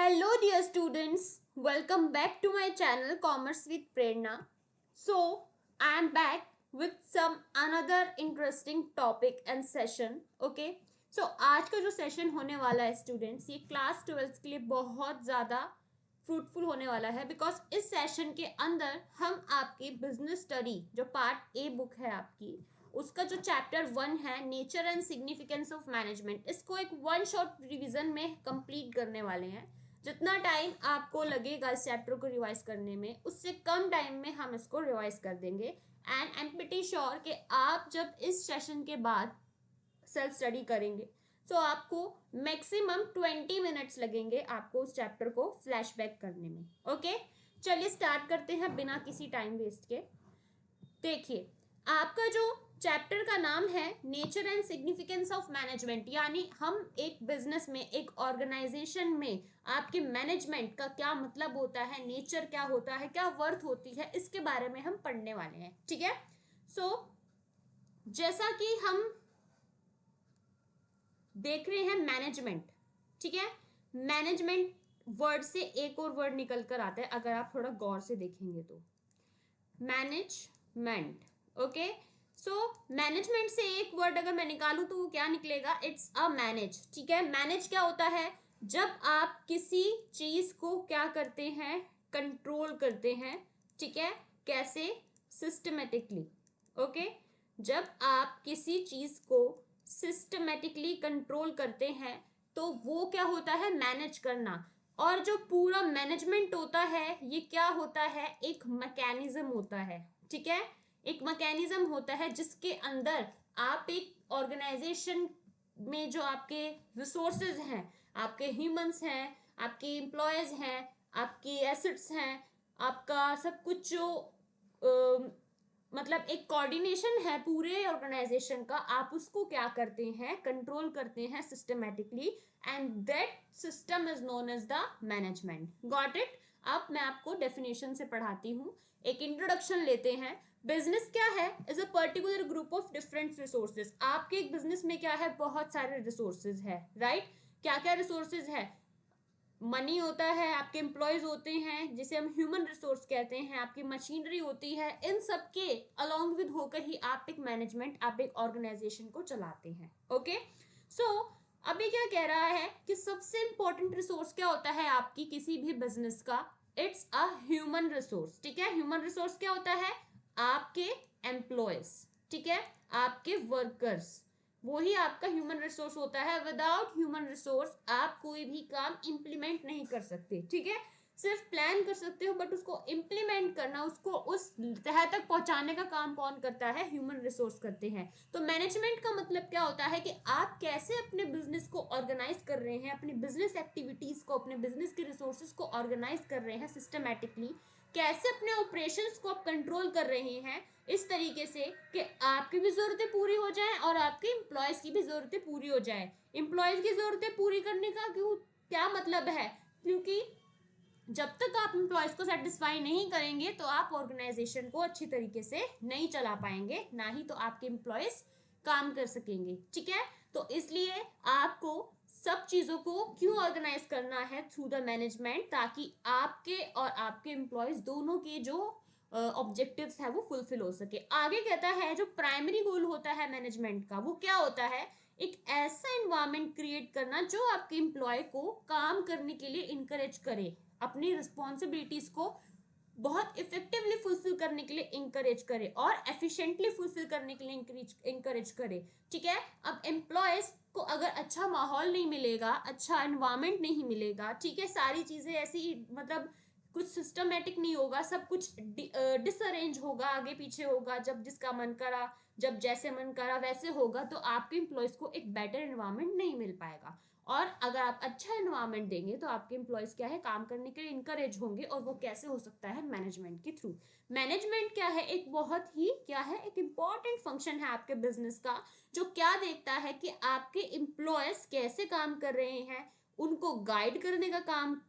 Hello, dear students. Welcome back to my channel Commerce with Prerna. So, I am back with some another interesting topic and session. Okay. So, आज का जो session होने वाला है students, ये class 12 के लिए बहुत ज़्यादा फ्रूटफुल होने वाला है बिकॉज इस सेशन के अंदर हम आपकी बिजनेस स्टडी जो पार्ट ए बुक है आपकी उसका जो चैप्टर 1 है nature and significance of management, इसको एक वन शॉट रिवीजन में कंप्लीट करने वाले हैं. जितना टाइम आपको लगेगा इस चैप्टर को रिवाइज करने में उससे कम टाइम में हम इसको रिवाइज कर देंगे. And I am pretty sure कि आप जब इस सेशन के बाद सेल्फ स्टडी करेंगे तो आपको मैक्सिमम 20 मिनट्स लगेंगे आपको उस चैप्टर को फ्लैशबैक करने में. ओके, चलिए स्टार्ट करते हैं बिना किसी टाइम वेस्ट के. देखिए, आपका जो चैप्टर का नाम है nature and significance of management, यानी हम एक बिजनेस में, एक ऑर्गेनाइजेशन में आपके मैनेजमेंट का क्या मतलब होता है, नेचर क्या होता है, क्या वर्थ होती है, इसके बारे में हम पढ़ने वाले हैं. ठीक है. सो जैसा कि हम देख रहे हैं मैनेजमेंट. ठीक है. मैनेजमेंट वर्ड से एक और वर्ड निकल कर आता है अगर आप थोड़ा गौर से देखेंगे तो, मैनेजमेंट. ओके. सो मैनेजमेंट से एक वर्ड अगर मैं निकालूं तो वो क्या निकलेगा? It's a manage. ठीक है. मैनेज क्या होता है? जब आप किसी चीज को क्या करते हैं? कंट्रोल करते हैं. ठीक है. कैसे? सिस्टमेटिकली. ओके. जब आप किसी चीज को सिस्टमेटिकली कंट्रोल करते हैं तो वो क्या होता है? मैनेज करना. और जो पूरा मैनेजमेंट होता है ये क्या होता है? एक मैकेनिज्म होता है. ठीक है. एक मैकेनिज्म होता है जिसके अंदर आप एक ऑर्गेनाइजेशन में जो आपके रिसोर्सेज हैं, आपके ह्यूमंस हैं, आपके एम्प्लॉयज हैं, आपकी एसेट्स हैं, आपका सब कुछ जो मतलब एक कोऑर्डिनेशन है पूरे ऑर्गेनाइजेशन का, आप उसको क्या करते हैं? कंट्रोल करते हैं systematically, and that system is known as the management. Got it? अब मैं आपको डेफिनेशन से पढ़ाती हूँ. एक इंट्रोडक्शन लेते हैं. बिजनेस क्या है? Is a particular group of different resources. आपके एक बिजनेस में क्या है? बहुत सारे रिसोर्सेज है. राइट. क्या क्या रिसोर्सेज है? मनी होता है, आपके एम्प्लॉयज होते हैं जिसे हम ह्यूमन रिसोर्स कहते हैं, आपकी मशीनरी होती है. इन सब के अलॉन्ग विद होकर ही आप एक मैनेजमेंट, आप एक ऑर्गेनाइजेशन को चलाते हैं. ओके. सो अभी क्या कह रहा है कि सबसे इंपॉर्टेंट रिसोर्स क्या होता है आपकी किसी भी बिजनेस का? It's a human resource. ठीक है. ह्यूमन रिसोर्स क्या होता है? आपके एम्प्लॉयज. ठीक है. आपके वर्कर्स, वो ही आपका ह्यूमन रिसोर्स होता है. विदाउट ह्यूमन रिसोर्स आप कोई भी काम इंप्लीमेंट नहीं कर सकते. ठीक है. सिर्फ प्लान कर सकते हो बट उसको इंप्लीमेंट करना, उसको उस तह तक पहुंचाने का काम कौन करता है? ह्यूमन रिसोर्स करते हैं. तो मैनेजमेंट का मतलब क्या होता है कि आप कैसे अपने बिजनेस को ऑर्गेनाइज कर रहे हैं, अपनी बिजनेस एक्टिविटीज को, अपने बिजनेस के रिसोर्सेज को ऑर्गेनाइज कर रहे हैं सिस्टमैटिकली. कैसे अपने ऑपरेशंस को आप कंट्रोल कर रहे हैं इस तरीके से कि आपकी भी ज़रूरतें पूरी हो जाएं और आपके एम्प्लॉयज़ की भी ज़रूरतें पूरी हो जाएं. एम्प्लॉयज़ की ज़रूरतें पूरी करने का क्या मतलब है? क्योंकि जब तक आप एम्प्लॉयज़ को सेटिस्फाई नहीं करेंगे तो आप ऑर्गेनाइजेशन को अच्छी तरीके से नहीं चला पाएंगे, ना ही तो आपके एम्प्लॉयज़ काम कर सकेंगे. ठीक है. तो इसलिए आपको सब चीज़ों को क्यों ऑर्गेनाइज करना है? थ्रू द मैनेजमेंट, ताकि आपके और आपके एम्प्लॉयज़ दोनों के जो ऑब्जेक्टिव्स है वो फुलफिल हो सके. आगे कहता है जो प्राइमरी गोल होता है मैनेजमेंट का वो क्या होता है? एक ऐसा एनवायरनमेंट क्रिएट करना जो आपके एम्प्लॉय को काम करने के लिए इंकरेज करे, अपनी रिस्पॉन्सिबिलिटीज को बहुत इफेक्टिवली फुलफिल करने के लिए इंकरेज करे और एफिशिएंटली फुलफिल करने के लिए इंकरेज करे. ठीक है. अब एम्प्लॉयज को अगर अच्छा माहौल नहीं मिलेगा, अच्छा एनवायरनमेंट नहीं मिलेगा, ठीक है, सारी चीजें ऐसी मतलब कुछ सिस्टमेटिक नहीं होगा, सब कुछ डिसअरेंज होगा, आगे पीछे होगा, जब जिसका मन करा, जब जैसे मन करा वैसे होगा, तो आपके एम्प्लॉयज को एक बेटर एनवायरनमेंट नहीं मिल पाएगा. और अगर आप अच्छा एनवायरनमेंट देंगे तो आपके एम्प्लॉयज क्या है? काम करने के लिए इंकरेज होंगे. और वो कैसे हो सकता है? मैनेजमेंट के थ्रू. मैनेजमेंट क्या है? एक बहुत ही क्या है? एक इंपॉर्टेंट फंक्शन है आपके बिजनेस का, जो क्या देखता है कि आपके एम्प्लॉयज कैसे काम कर रहे हैं, उनको गाइड करने का काम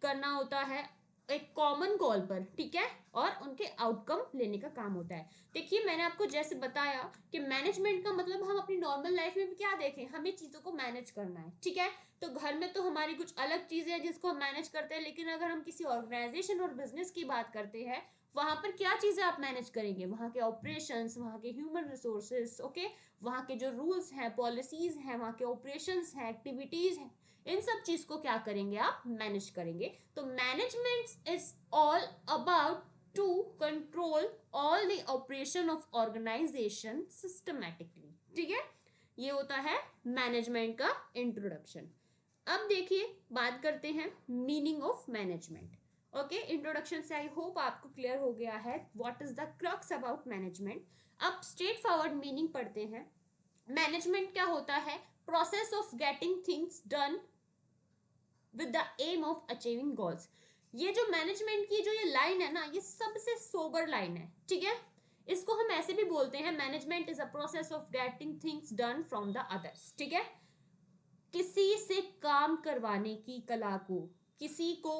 करना होता है, एक कॉमन कॉल पर, ठीक है, और उनके आउटकम लेने का काम होता है। देखिए मैंने आपको जैसे बताया कि मैनेजमेंट का मतलब हम अपनी नॉर्मल लाइफ में भी क्या देखें, हमें चीजों को मैनेज करना है, ठीक है। तो घर में तो हमारी कुछ अलग चीजें हैं जिसको हम मैनेज करते हैं, लेकिन अगर हम किसी ऑर्गेनाइजेशन और बिजनेस की बात करते हैं, वहां पर क्या चीजें आप मैनेज करेंगे, वहां के ऑपरेशंस, वहां के ह्यूमन रिसोर्सेस, ओके, वहां के जो रूल्स हैं, पॉलिसीज हैं, वहां के ऑपरेशंस हैं, एक्टिविटीज हैं, इन सब चीज को क्या करेंगे, आप मैनेज करेंगे। तो management is all about to control all the operation of organisation systematically, ठीक है। ये होता है मैनेजमेंट का इंट्रोडक्शन। अब देखिए बात करते हैं meaning of management. Okay, introduction से आई होप आपको क्लियर हो गया है what is the crux about management. अब स्ट्रेट फॉरवर्ड मीनिंग पढ़ते हैं। मैनेजमेंट क्या होता है, process of getting things done with the aim of achieving goals. ये जो मैनेजमेंट की जो ये लाइन है ना, ये सबसे सोबर लाइन है, ठीक है। इसको हम ऐसे भी बोलते हैं, management is a process of getting things done from the others, ठीक है। किसी से काम करवाने की कला को, किसी को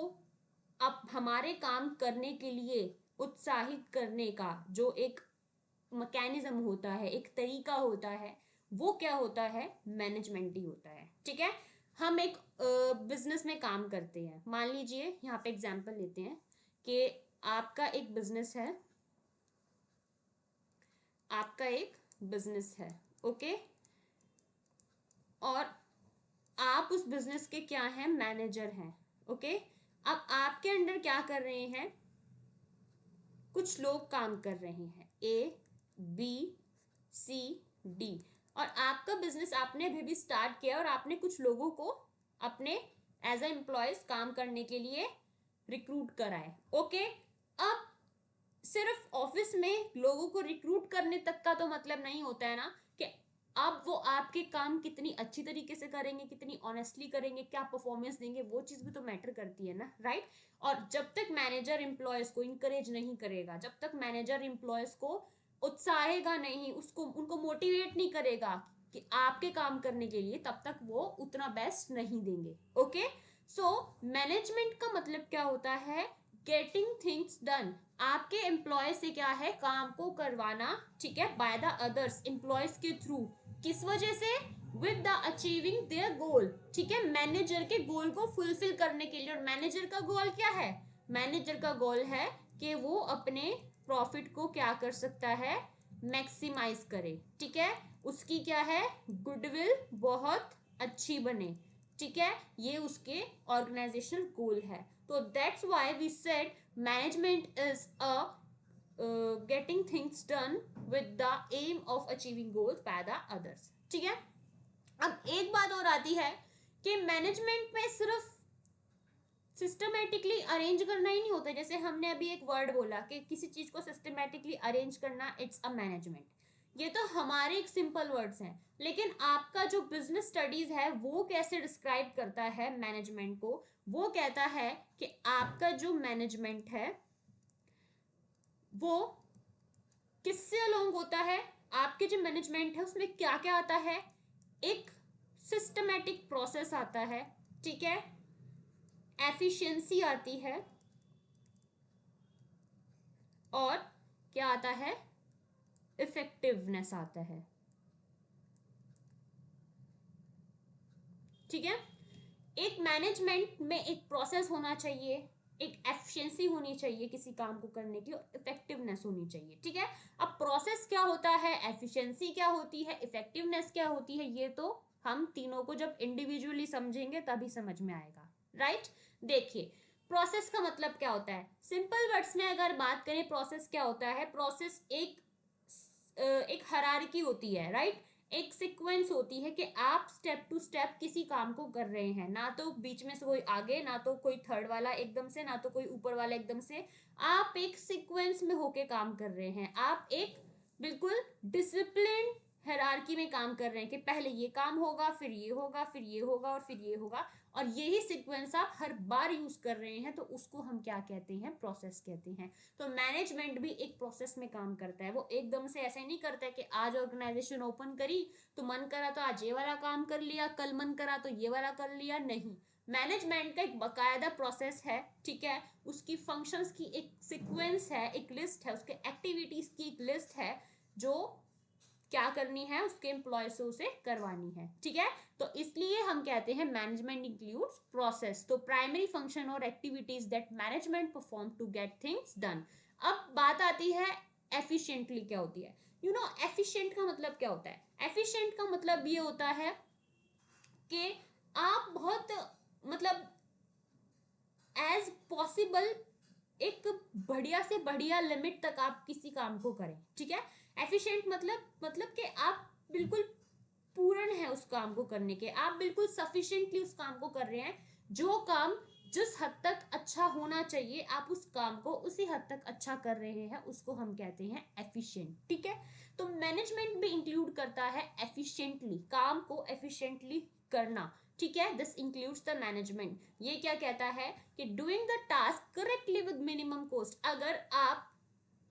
अब हमारे काम करने के लिए उत्साहित करने का जो एक मैकेनिज्म होता है, एक तरीका होता है, वो क्या होता है, मैनेजमेंट ही होता है, ठीक है। हम एक बिजनेस में काम करते हैं, मान लीजिए यहाँ पे एग्जांपल लेते हैं कि आपका एक बिजनेस है, आपका एक बिजनेस है, ओके, और आप उस बिजनेस के क्या हैं, मैनेजर हैं, ओके। अब आपके अंडर क्या कर रहे हैं, कुछ लोग काम कर रहे हैं, ए बी सी डी, और आपका बिजनेस आपने अभी भी स्टार्ट किया और आपने कुछ लोगों को अपने एज ए एम्प्लॉयज काम करने के लिए रिक्रूट करा है, ओके। अब सिर्फ ऑफिस में लोगों को रिक्रूट करने तक का तो मतलब नहीं होता है ना, कि अब वो आपके काम कितनी अच्छी तरीके से करेंगे, कितनी ऑनेस्टली करेंगे, क्या परफॉर्मेंस देंगे, वो चीज भी तो मैटर करती है ना, राइट। और जब तक मैनेजर एम्प्लॉयज को इंकरेज नहीं करेगा, जब तक मैनेजर एम्प्लॉयज को उत्साहेगा नहीं, उसको उनको मोटिवेट नहीं करेगा कि आपके काम करने के लिए, तब तक वो उतना बेस्ट नहीं देंगे, ओके। सो मैनेजमेंट का मतलब क्या होता है, गेटिंग थिंग्स डन, आपके एम्प्लॉय से क्या है, काम को करवाना, ठीक है, बाय द अदर्स, एम्प्लॉयज के थ्रू, किस वजह से, विद द अचीविंग देयर गोल, ठीक है, मैनेजर के गोल को फुलफिल करने के लिए। और मैनेजर का गोल क्या है, मैनेजर का गोल है कि वो अपने प्रॉफिट को क्या कर सकता है, मैक्सिमाइज करे, ठीक है, उसकी क्या है, गुडविल बहुत अच्छी बने, ठीक है, ये उसके ऑर्गेनाइजेशनल गोल है। तो that's why we said management is a getting things done with the aim of achieving goals by the others, ठीक है। अब एक बात और आती है कि मैनेजमेंट में सिर्फ सिस्टमेटिकली अरेंज करना ही नहीं होता, जैसे हमने अभी एक वर्ड बोला कि किसी चीज को सिस्टमेटिकली अरेंज करना, इट्स अ मैनेजमेंट। ये तो हमारे एक सिंपल वर्ड्स हैं, लेकिन आपका जो बिजनेस स्टडीज है वो कैसे डिस्क्राइब करता है मैनेजमेंट को, वो कहता है कि आपका जो मैनेजमेंट है वो किससे अलोंग होता है, आपके जो मैनेजमेंट है उसमें क्या क्या आता है, एक सिस्टमेटिक प्रोसेस आता है, ठीक है, एफिशिएंसी आती है, और क्या आता है, इफेक्टिवनेस आता है, ठीक है। एक मैनेजमेंट में एक प्रोसेस होना चाहिए, एक एफिशिएंसी होनी चाहिए किसी काम को करने की, और इफेक्टिवनेस होनी चाहिए, ठीक है। अब प्रोसेस क्या होता है, एफिशिएंसी क्या होती है, इफेक्टिवनेस क्या होती है, ये तो हम तीनों को जब इंडिविजुअली समझेंगे तभी समझ में आएगा, राइट। देखिए प्रोसेस का मतलब क्या होता है, सिंपल वर्ड्स में अगर बात करें, प्रोसेस क्या होता है, प्रोसेस एक हायरार्की होती है, राइट, एक सीक्वेंस होती है कि आप स्टेप टू स्टेप किसी काम को कर रहे हैं, ना तो बीच में से कोई आगे, ना तो कोई थर्ड वाला एकदम से, ना तो कोई ऊपर वाला एकदम से, आप एक सीक्वेंस में होके काम कर रहे हैं, आप एक बिल्कुल डिसिप्लिन हायरार्की में काम कर रहे हैं कि पहले ये काम होगा, फिर ये होगा, फिर ये होगा, और फिर ये होगा, और यही सीक्वेंस आप हर बार यूज कर रहे हैं, तो उसको हम क्या कहते हैं, प्रोसेस कहते हैं। तो मैनेजमेंट भी एक प्रोसेस में काम करता है, वो एकदम से ऐसे नहीं करता है कि आज ऑर्गेनाइजेशन ओपन करी तो मन करा तो आज ये वाला काम कर लिया, कल मन करा तो ये वाला कर लिया, नहीं। मैनेजमेंट का एक बकायदा प्रोसेस है, ठीक है, उसकी फंक्शंस की एक सीक्वेंस है, एक लिस्ट है, उसके एक्टिविटीज की एक लिस्ट है जो क्या करनी है उसके एम्प्लॉय से उसे करवानी है, ठीक है। तो इसलिए हम कहते हैं मैनेजमेंट इंक्लूड्स प्रोसेस, तो प्राइमरी फंक्शन और activities that management perform to get things done. अब बात आती है एफिशिएंटली क्या होती है। यू नो एफिशिएंट का मतलब क्या होता है? एफिशिएंट का मतलब ये होता है कि आप बहुत मतलब एज पॉसिबल एक बढ़िया से बढ़िया लिमिट तक आप किसी काम को करें, ठीक है। एफिशिएंट मतलब कि आप बिल्कुल पूर्ण है उस काम को करने के, आप बिल्कुल सफिशिएंटली उस काम को कर रहे हैं। जो काम जिस हद तक अच्छा होना चाहिए आप उस काम को उसी हद तक अच्छा कर रहे हैं, उसको हम कहते हैं एफिशिएंट, ठीक है। तो मैनेजमेंट भी इंक्लूड करता है एफिशिएंटली, काम को एफिशिएंटली करना, ठीक है। This includes the management. ये क्या कहता है कि doing the task correctly with minimum cost. अगर आप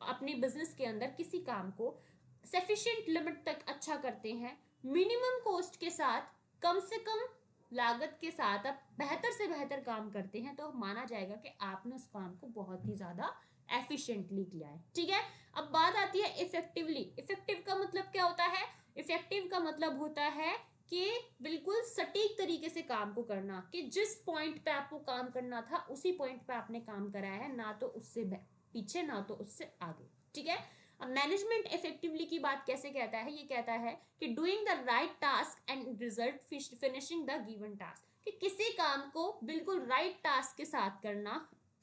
अपने बिजनेस के अंदर किसी काम को सफिशिएंट लिमिट तक अच्छा करते हैं, मिनिमम कॉस्ट के साथ, कम से कम लागत के साथ आप बेहतर से बेहतर काम करते हैं, तो माना जाएगा कि आपने उस काम को बहुत ही ज्यादा एफिशिएंटली किया है, ठीक है। अब बात आती है इफेक्टिवली। इफेक्टिव का मतलब क्या होता है? इफेक्टिव का मतलब होता है कि बिल्कुल सटीक तरीके से काम को करना, कि जिस पॉइंट पे आपको काम करना था उसी पॉइंट पे आपने काम कराया है, ना तो उससे पीछे ना तो उससे आगे, ठीक है। अब मैनेजमेंट इफेक्टिवली की बात कैसे कहता है? ये कहता है कि doing the right task and result finishing the given task, कि किसी काम को बिल्कुल राइट टास्क के साथ करना,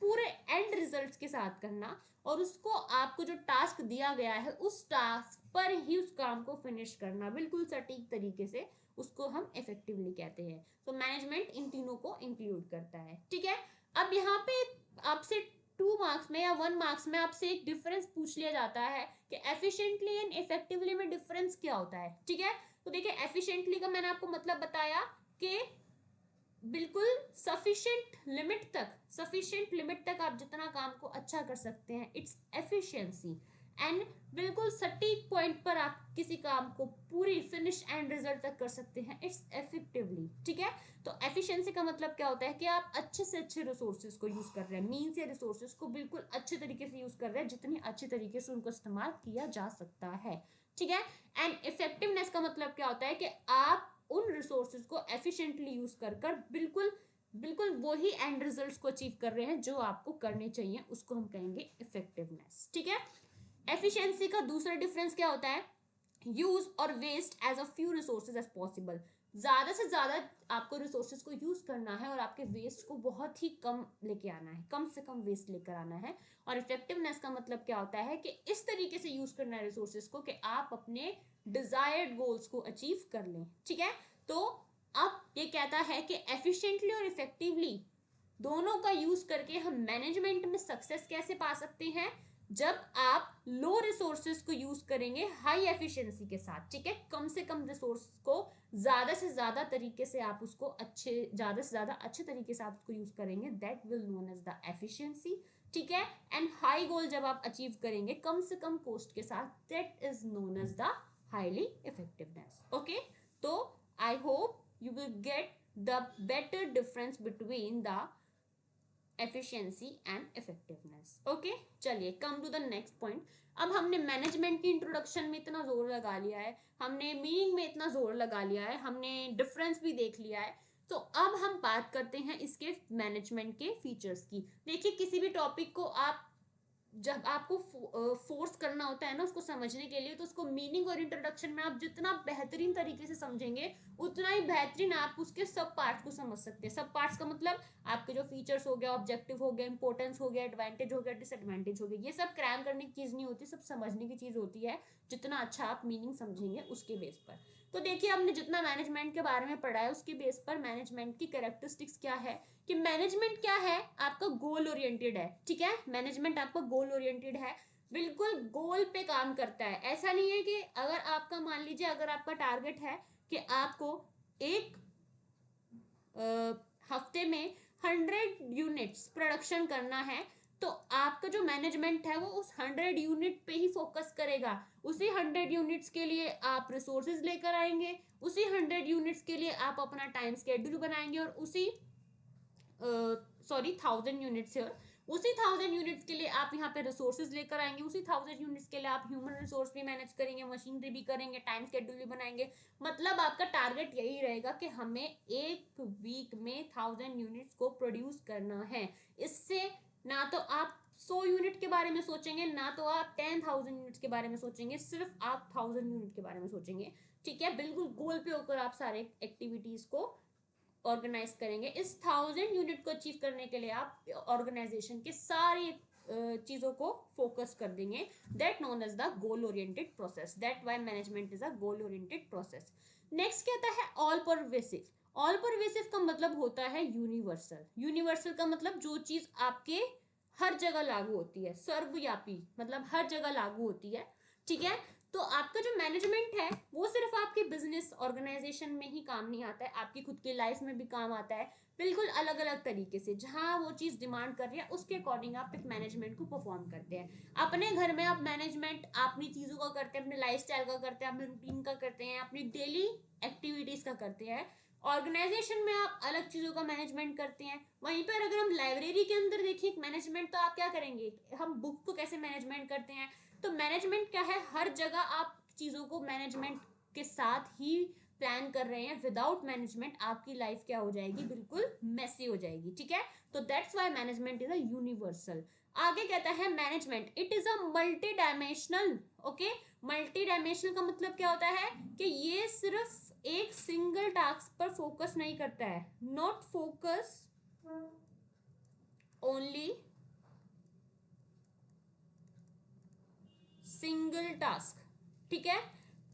पूरे एंड रिजल्ट्स के साथ करना, और उसको आपको जो टास्क दिया गया है उस टास्क पर ही उस काम को फिनिश करना बिल्कुल सटीक तरीके से, उसको हम इफेक्टिवली कहते हैं। तो मैनेजमेंट इन तीनों को इंक्लूड करता है, ठीक है। अब यहाँ पे आपसे 2 मार्क्स में या 1 मार्क्स में आपसे एक डिफरेंस पूछ लिया जाता है कि एफिशिएंटली एंड इफेक्टिवली में डिफरेंस क्या होता है, ठीक है। तो देखिए एफिशिएंटली का मैंने आपको मतलब बताया कि बिल्कुल सफिशिएंट लिमिट तक आप जितना काम को अच्छा कर सकते हैं, इट्स एफिशिएंसी। एंड बिल्कुल सटीक पॉइंट पर आप किसी काम को पूरी फिनिश एंड रिजल्ट तक कर सकते हैं, इट्स इफेक्टिवली, ठीक है। तो एफिशिएंसी का मतलब क्या होता है कि आप अच्छे से अच्छे रिसोर्सेज को यूज कर रहे हैं, मीन्स या रिसोर्सेज को बिल्कुल अच्छे तरीके से यूज कर रहे हैं, जितनी अच्छे तरीके से उनको इस्तेमाल किया जा सकता है, ठीक है। एंड इफेक्टिवनेस का मतलब क्या होता है कि आप उन रिसोर्सेज को एफिशिएंटली यूज कर कर बिल्कुल बिल्कुल वही एंड रिजल्ट्स को अचीव कर रहे हैं जो आपको करने चाहिए, उसको हम कहेंगे इफेक्टिवनेस, ठीक है। एफिशिएंसी का दूसरा डिफरेंस क्या होता है? यूज और waste as a few resources as possible. ज्यादा से ज्यादा आपको रिसोर्सेज को यूज करना है और आपके वेस्ट को बहुत ही कम लेके आना है, कम से कम वेस्ट लेकर आना है। और इफेक्टिवनेस का मतलब क्या होता है कि इस तरीके से यूज करना है रिसोर्सेज को कि आप अपने डिजायर्ड गोल्स को अचीव कर लें, ठीक है। तो अब ये कहता है कि एफिशिएंटली और इफेक्टिवली दोनों का यूज करके हम मैनेजमेंट में सक्सेस कैसे पा सकते हैं? जब आप लो रिसोर्सेज को यूज करेंगे हाई एफिशिएंसी के साथ, ठीक है, कम से कम रिसोर्स को ज्यादा से ज्यादा तरीके से आप उसको ज्यादा से ज्यादा अच्छे तरीके से आप उसको यूज करेंगे, that will known as the efficiency, ठीक है। एंड हाई गोल जब आप अचीव करेंगे कम से कम कॉस्ट के साथ, that is known as the highly effectiveness, okay. तो I hope you will get the better difference between the efficiency and effectiveness, okay। चलिए come to the next point। अब हमने मैनेजमेंट की इंट्रोडक्शन में इतना जोर लगा लिया है, हमने मीनिंग में इतना जोर लगा लिया है, हमने डिफरेंस भी देख लिया है, तो अब हम बात करते हैं इसके मैनेजमेंट के फीचर्स की। देखिए किसी भी टॉपिक को आप जब आपको फोर्स करना होता है ना उसको समझने के लिए, तो उसको मीनिंग और इंट्रोडक्शन में आप जितना बेहतरीन तरीके से समझेंगे उतना ही बेहतरीन आप उसके सब पार्ट्स को समझ सकते हैं। सब पार्ट्स का मतलब आपके जो फीचर्स हो गया, ऑब्जेक्टिव हो गया, इंपॉर्टेंस हो गया, एडवांटेज हो गया, डिसएडवांटेज हो गया, ये सब क्रैम करने की चीज नहीं होती, सब समझने की चीज होती है। जितना अच्छा आप मीनिंग समझेंगे उसके बेस पर। तो देखिए हमने जितना मैनेजमेंट के बारे में पढ़ा है उसके बेस पर मैनेजमेंट की कैरेक्टरिस्टिक्स क्या है, कि मैनेजमेंट क्या है, आपका गोल ओरिएंटेड है, ठीक है। मैनेजमेंट आपका गोल ओरिएंटेड है, बिल्कुल गोल पे काम करता है। ऐसा नहीं है कि अगर आपका मान लीजिए अगर आपका टारगेट है कि आपको एक हफ्ते में 100 यूनिट्स प्रोडक्शन करना है, तो आपका जो मैनेजमेंट है वो उस 100 यूनिट पे ही फोकस करेगा। उसी 100 यूनिट्स के लिए आप रिसोर्सेज लेकर आएंगे, उसी 100 यूनिट्स के लिए आप अपना टाइम स्केड्यूल बनाएंगे, और उसी सॉरी 1000 यूनिट्स है, उसी 1000 यूनिट्स के लिए आप यहाँ पे रिसोर्सेज लेकर आएंगे, उसी 1000 यूनिट्स के लिए आप ह्यूमन रिसोर्स भी मैनेज करेंगे, मशीनरी भी करेंगे, टाइम शेड्यूल भी बनाएंगे। मतलब आपका टारगेट यही रहेगा कि हमें एक वीक में 1000 यूनिट्स को प्रोड्यूस करना है। इससे ना तो आप 100 यूनिट के बारे में सोचेंगे, ना तो आप 10,000 यूनिट्स के बारे में सोचेंगे, सिर्फ आप 1000 यूनिट के बारे में सोचेंगे। ठीक है, बिल्कुल गोल पे होकर आप सारे एक्टिविटीज को ऑर्गेनाइज करेंगे। इस 1000 यूनिट को अचीव करने के लिए आप ऑर्गेनाइजेशन के सारी चीजों को फोकस कर देंगे। That known as the goal oriented process, that why management is a goal oriented process. Next कहता है ऑल परवेसिव। ऑल परवेसिव का मतलब होता है यूनिवर्सल। यूनिवर्सल का मतलब जो चीज आपके हर जगह लागू होती है, सर्वव्यापी, मतलब हर जगह लागू होती है। ठीक है, तो आपका जो मैनेजमेंट है वो सिर्फ आपके बिजनेस ऑर्गेनाइजेशन में ही काम नहीं आता है, आपकी खुद की लाइफ में भी काम आता है, बिल्कुल अलग अलग तरीके से। जहां वो चीज डिमांड कर रही है उसके अकॉर्डिंग आप एक मैनेजमेंट को परफॉर्म करते हैं। अपने घर में आप मैनेजमेंट अपनी चीजों का करते हैं, अपने लाइफस्टाइल का करते हैं, अपने रूटीन का करते हैं, अपनी डेली एक्टिविटीज का करते हैं। ऑर्गेनाइजेशन में आप अलग चीजों का मैनेजमेंट करते हैं। वहीं पर अगर हम लाइब्रेरी के अंदर देखिए मैनेजमेंट, तो आप क्या करेंगे, हम बुक को कैसे मैनेजमेंट करते हैं। तो मैनेजमेंट क्या है, हर जगह आप चीजों को मैनेजमेंट के साथ ही प्लान कर रहे हैं। विदाउट मैनेजमेंट आपकी लाइफ क्या हो जाएगी, बिल्कुल मेसी हो जाएगी। ठीक है, तो that's why management is a universal. आगे कहता है management it is a multi dimensional. Okay, multi dimensional का मतलब क्या होता है कि ये सिर्फ एक सिंगल टास्क पर फोकस नहीं करता है। Not focus only single task. ठीक है,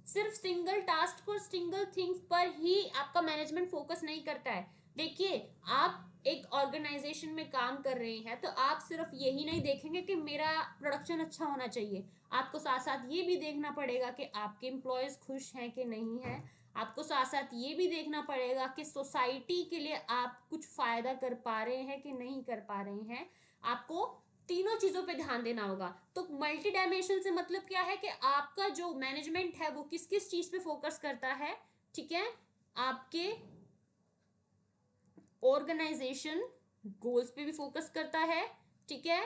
सिर्फ सिंगल टास्क और सिंगल थिंग्स पर ही आपका मैनेजमेंट फोकस नहीं करता है। देखिए, आप एक ऑर्गेनाइजेशन में काम कर रहे हैं तो आप सिर्फ यही नहीं देखेंगे कि मेरा प्रोडक्शन अच्छा होना चाहिए, आपको साथ साथ ये भी देखना पड़ेगा कि आपके एम्प्लॉयज खुश हैं कि नहीं है। आपको साथ साथ ये भी देखना पड़ेगा कि सोसाइटी के लिए आप कुछ फायदा कर पा रहे हैं कि नहीं कर पा रहे हैं। आपको तीनों चीजों पे ध्यान देना होगा। तो मल्टी डायमेंशनल से मतलब क्या है कि आपका जो मैनेजमेंट है वो किस किस चीज पे फोकस करता है। ठीक है, आपके ऑर्गेनाइजेशन गोल्स पे भी फोकस करता है। ठीक है,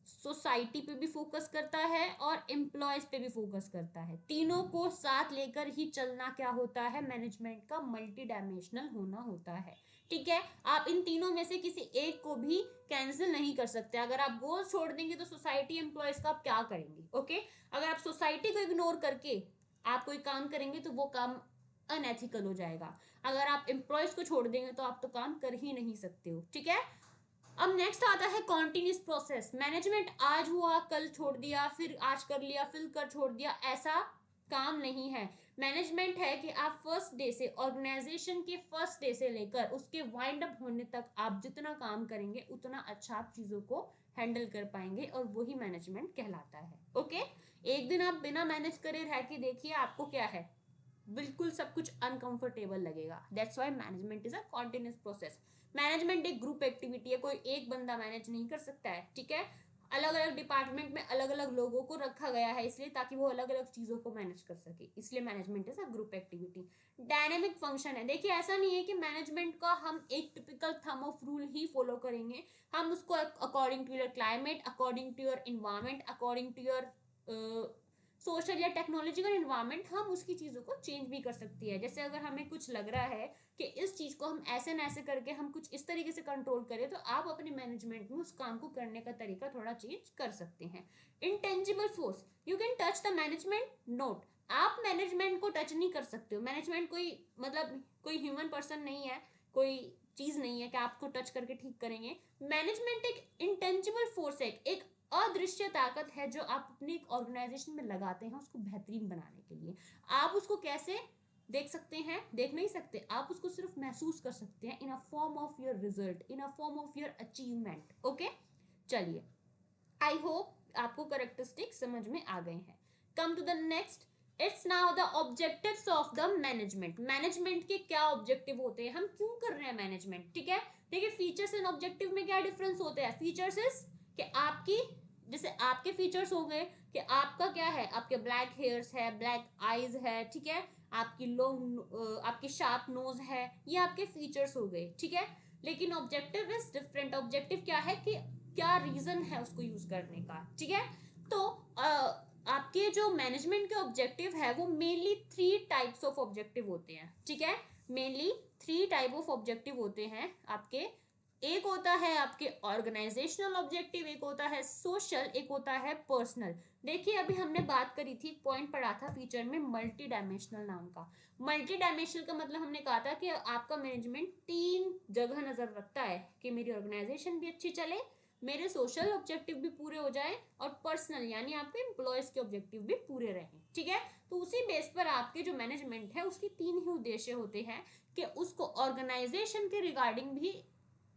सोसाइटी पे भी फोकस करता है और एम्प्लॉयज पे भी फोकस करता है। तीनों को साथ लेकर ही चलना क्या होता है, मैनेजमेंट का मल्टी डायमेंशनल होना होता है। ठीक है, आप इन तीनों में से किसी एक को भी कैंसिल नहीं कर सकते। अगर आप गोल छोड़ देंगे तो सोसाइटी एम्प्लॉयज का आप क्या करेंगे। ओके, अगर आप सोसाइटी को इग्नोर करके आप कोई काम करेंगे तो वो काम अनएथिकल हो जाएगा। अगर आप एम्प्लॉयज को छोड़ देंगे तो आप तो काम कर ही नहीं सकते हो। ठीक है, अब नेक्स्ट आता है कॉन्टिन्यूस प्रोसेस। मैनेजमेंट आज हुआ कल छोड़ दिया, फिर आज कर लिया फिर कर छोड़ दिया, ऐसा काम नहीं है। मैनेजमेंट है कि आप फर्स्ट डे से, ऑर्गेनाइजेशन के फर्स्ट डे से लेकर उसके वाइंड अप होने तक आप जितना काम करेंगे उतना अच्छा आप चीजों को हैंडल कर पाएंगे, और वही मैनेजमेंट कहलाता है। ओके, एक दिन आप बिना मैनेज करे रह के देखिए, आपको क्या है, बिल्कुल सब कुछ अनकंफर्टेबल लगेगा। That's why management is a continuous process. Management एक ग्रुप एक्टिविटी है, कोई एक बंदा मैनेज नहीं कर सकता है। ठीक है, अलग अलग डिपार्टमेंट में अलग अलग लोगों को रखा गया है इसलिए ताकि वो अलग अलग चीजों को मैनेज कर सके, इसलिए management is a group activity. Dynamic function है। देखिए, ऐसा नहीं है कि मैनेजमेंट का हम एक टिपिकल थंब ऑफ रूल ही फॉलो करेंगे। हम उसको according to your climate, according to your environment, according to your social या टेक्नोलॉजिकल इन्वायरमेंट हम उसकी चीज़ों को चेंज भी कर सकती है। जैसे अगर हमें कुछ लग रहा है कि इस चीज़ को हम ऐसे न ऐसे करके हम कुछ इस तरीके से कंट्रोल करें, तो आप अपने मैनेजमेंट में उस काम को करने का तरीका थोड़ा चेंज कर सकते हैं। Intangible force, you can touch the management note. आप मैनेजमेंट को टच नहीं कर सकते हो। मैनेजमेंट कोई, मतलब कोई ह्यूमन पर्सन नहीं है, कोई चीज नहीं है कि आपको टच करके ठीक करेंगे। मैनेजमेंट एक इंटेंजिबल फोर्स है, एक अदृश्य ताकत है जो आप अपने एक ऑर्गेनाइजेशन में लगाते हैं उसको बेहतरीन बनाने के लिए। आप उसको कैसे देख सकते हैं, देख नहीं सकते, आप उसको सिर्फ महसूस कर सकते हैं in a form of your result, in a form of your achievement. Okay, चलिए, आई होप आपको करेक्टरिस्टिक्स समझ में आ गए हैं। Come to the next, it's now the objectives of the management. Management के क्या ऑब्जेक्टिव होते हैं, हम क्यों कर रहे हैं मैनेजमेंट। ठीक है, देखिए फीचर्स एंड ऑब्जेक्टिव में क्या डिफरेंस होते हैं। फीचर्स इज कि आपकी, जैसे आपके फीचर्स हो गए कि आपका क्या है, आपके ब्लैक हेयर्स है, ब्लैक आईज है। ठीक है, आपकी लॉन्ग, आपकी शार्प नोज है, ये आपके फीचर्स हो गए। ठीक है, लेकिन ऑब्जेक्टिव इज डिफरेंट। ऑब्जेक्टिव क्या है कि क्या रीजन है उसको यूज करने का, ठीक है। तो आपके जो मैनेजमेंट के ऑब्जेक्टिव है वो मेनली 3 टाइप्स ऑफ ऑब्जेक्टिव होते हैं, ठीक है। मेनली 3 टाइप ऑफ ऑब्जेक्टिव होते हैं आपके। एक होता है आपके ऑर्गेनाइजेशनल ऑब्जेक्टिव, एक होता है सोशल, एक होता है पर्सनल। देखिए अभी हमने बात करी थी, पॉइंट पढ़ा था फीचर में मल्टी डायमेंशनल नाम का। मल्टी डायमेंशनल का मतलब हमने कहा था कि आपका मैनेजमेंट 3 जगह नजर रखता है कि मेरी ऑर्गेनाइजेशन भी अच्छी चले, मेरे सोशल ऑब्जेक्टिव भी पूरे हो जाए, और पर्सनल यानी आपके एम्प्लॉयज के ऑब्जेक्टिव भी पूरे रहें, ठीक है। तो उसी बेस पर आपके जो मैनेजमेंट है उसकी 3 ही उद्देश्य होते हैं कि उसको ऑर्गेनाइजेशन के रिगार्डिंग भी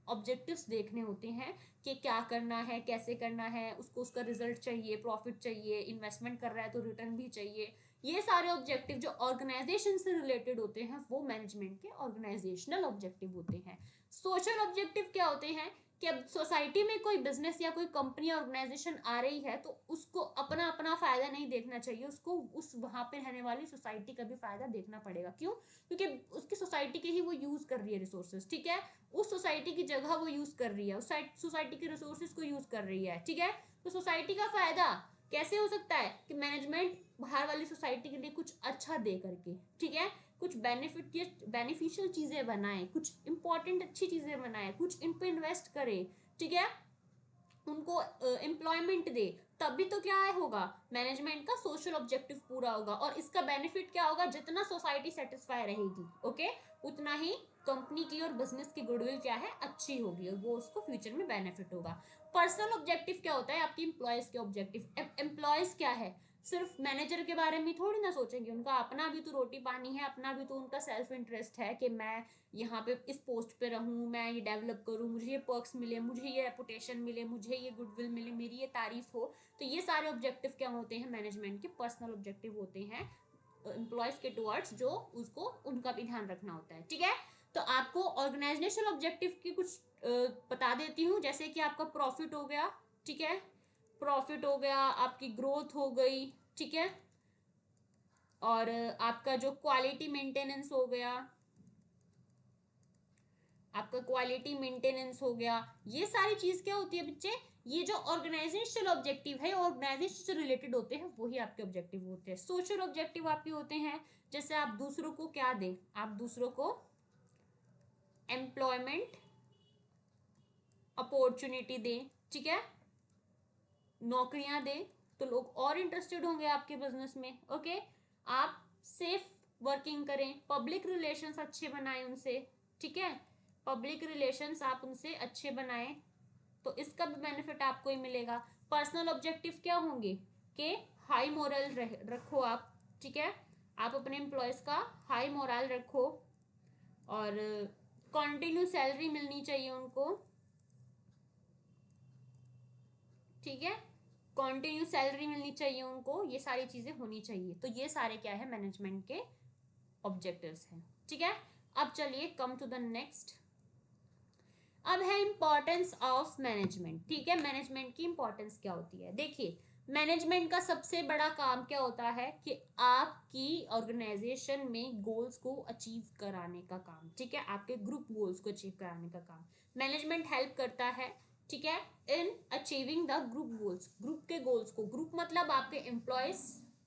ऑब्जेक्टिव्स देखने होते हैं कि क्या करना है, कैसे करना है, उसको उसका रिजल्ट चाहिए, प्रॉफिट चाहिए, इन्वेस्टमेंट कर रहा है तो रिटर्न भी चाहिए। ये सारे ऑब्जेक्टिव जो ऑर्गेनाइजेशन से रिलेटेड होते हैं वो मैनेजमेंट के ऑर्गेनाइजेशनल ऑब्जेक्टिव होते हैं। सोशल ऑब्जेक्टिव क्या होते हैं कि अब सोसाइटी में कोई बिजनेस या कोई कंपनी ऑर्गेनाइजेशन आ रही है तो उसको अपना अपना फायदा नहीं देखना चाहिए, उसको उस वहां पे रहने वाली सोसाइटी का भी फायदा देखना पड़ेगा। क्यों? क्योंकि उसकी सोसाइटी के ही वो यूज कर रही है रिसोर्सेज, ठीक है। उस सोसाइटी की जगह वो यूज कर रही है, उस सोसाइटी के रिसोर्सेज को यूज कर रही है, ठीक है। तो सोसाइटी का फायदा कैसे हो सकता है कि मैनेजमेंट बाहर वाली सोसाइटी के लिए कुछ अच्छा दे करके, ठीक है, कुछ बेनिफिशियल चीजें बनाए, कुछ इंपॉर्टेंट अच्छी चीजें बनाए, कुछ इन पे इन्वेस्ट करे, ठीक है, उनको एम्प्लॉयमेंट दे, तभी तो क्या है होगा, मैनेजमेंट का सोशल ऑब्जेक्टिव पूरा होगा। और इसका बेनिफिट क्या होगा, जितना सोसाइटी सेटिस्फाई रहेगी, ओके, उतना ही कंपनी की और बिजनेस की गुडविल क्या है, अच्छी होगी, और वो उसको फ्यूचर में बेनिफिट होगा। पर्सनल ऑब्जेक्टिव क्या होता है, आपकी एम्प्लॉयज के ऑब्जेक्टिव। एम्प्लॉयज क्या है, सिर्फ मैनेजर के बारे में थोड़ी ना सोचेंगे, उनका अपना भी तो रोटी पानी है, अपना भी तो उनका सेल्फ इंटरेस्ट है कि मैं यहाँ पे इस पोस्ट पे रहूँ, मैं ये डेवलप करूँ, मुझे ये पर्क्स मिले, मुझे ये रेपुटेशन मिले, मुझे ये गुडविल मिले, मेरी ये तारीफ हो। तो ये सारे ऑब्जेक्टिव क्या होते हैं, मैनेजमेंट के पर्सनल ऑब्जेक्टिव होते हैं एम्प्लॉयज के टुवर्ड्स, जो उसको उनका भी ध्यान रखना होता है, ठीक है। तो आपको ऑर्गेनाइजेशनल ऑब्जेक्टिव की कुछ बता देती हूँ, जैसे कि आपका प्रॉफिट हो गया, ठीक है, प्रॉफिट हो गया, आपकी ग्रोथ हो गई, ठीक है, और आपका जो क्वालिटी मेंटेनेंस हो गया, आपका क्वालिटी मेंटेनेंस हो गया। ये सारी चीज क्या होती है बच्चे, ये जो ऑर्गेनाइजेशनल ऑब्जेक्टिव है, ऑर्गेनाइजेशन से रिलेटेड होते हैं, वही आपके ऑब्जेक्टिव होते हैं। सोशल ऑब्जेक्टिव आपके होते हैं जैसे आप दूसरों को क्या दें, आप दूसरों को एम्प्लॉयमेंट अपॉर्चुनिटी दें, ठीक है, नौकरियां दें, तो लोग और इंटरेस्टेड होंगे आपके बिजनेस में, ओके। आप सेफ वर्किंग करें, पब्लिक रिलेशंस अच्छे बनाएं उनसे, ठीक है, पब्लिक रिलेशंस आप उनसे अच्छे बनाएं, तो इसका भी बेनिफिट आपको ही मिलेगा। पर्सनल ऑब्जेक्टिव क्या होंगे कि हाई मोरल रखो आप, ठीक है, आप अपने एम्प्लॉयज का हाई मोरल रखो, और कंटिन्यू सैलरी मिलनी चाहिए उनको, ठीक है, कंटिन्यू सैलरी मिलनी चाहिए उनको, ये सारी चीजें होनी चाहिए। तो ये सारे क्या है, मैनेजमेंट के ऑब्जेक्टिव्स हैं, ठीक है। अब चलिए कम टू द नेक्स्ट। अब है इंपॉर्टेंस ऑफ मैनेजमेंट, ठीक है, मैनेजमेंट की इंपॉर्टेंस क्या होती है। देखिए मैनेजमेंट का सबसे बड़ा काम क्या होता है कि आपकी ऑर्गेनाइजेशन में गोल्स को अचीव कराने का काम, ठीक है, आपके ग्रुप गोल्स को अचीव कराने का काम मैनेजमेंट हेल्प करता है, ठीक है, in achieving the group goals. Group के गोल्स को, ग्रुप मतलब आपके एम्प्लॉयज,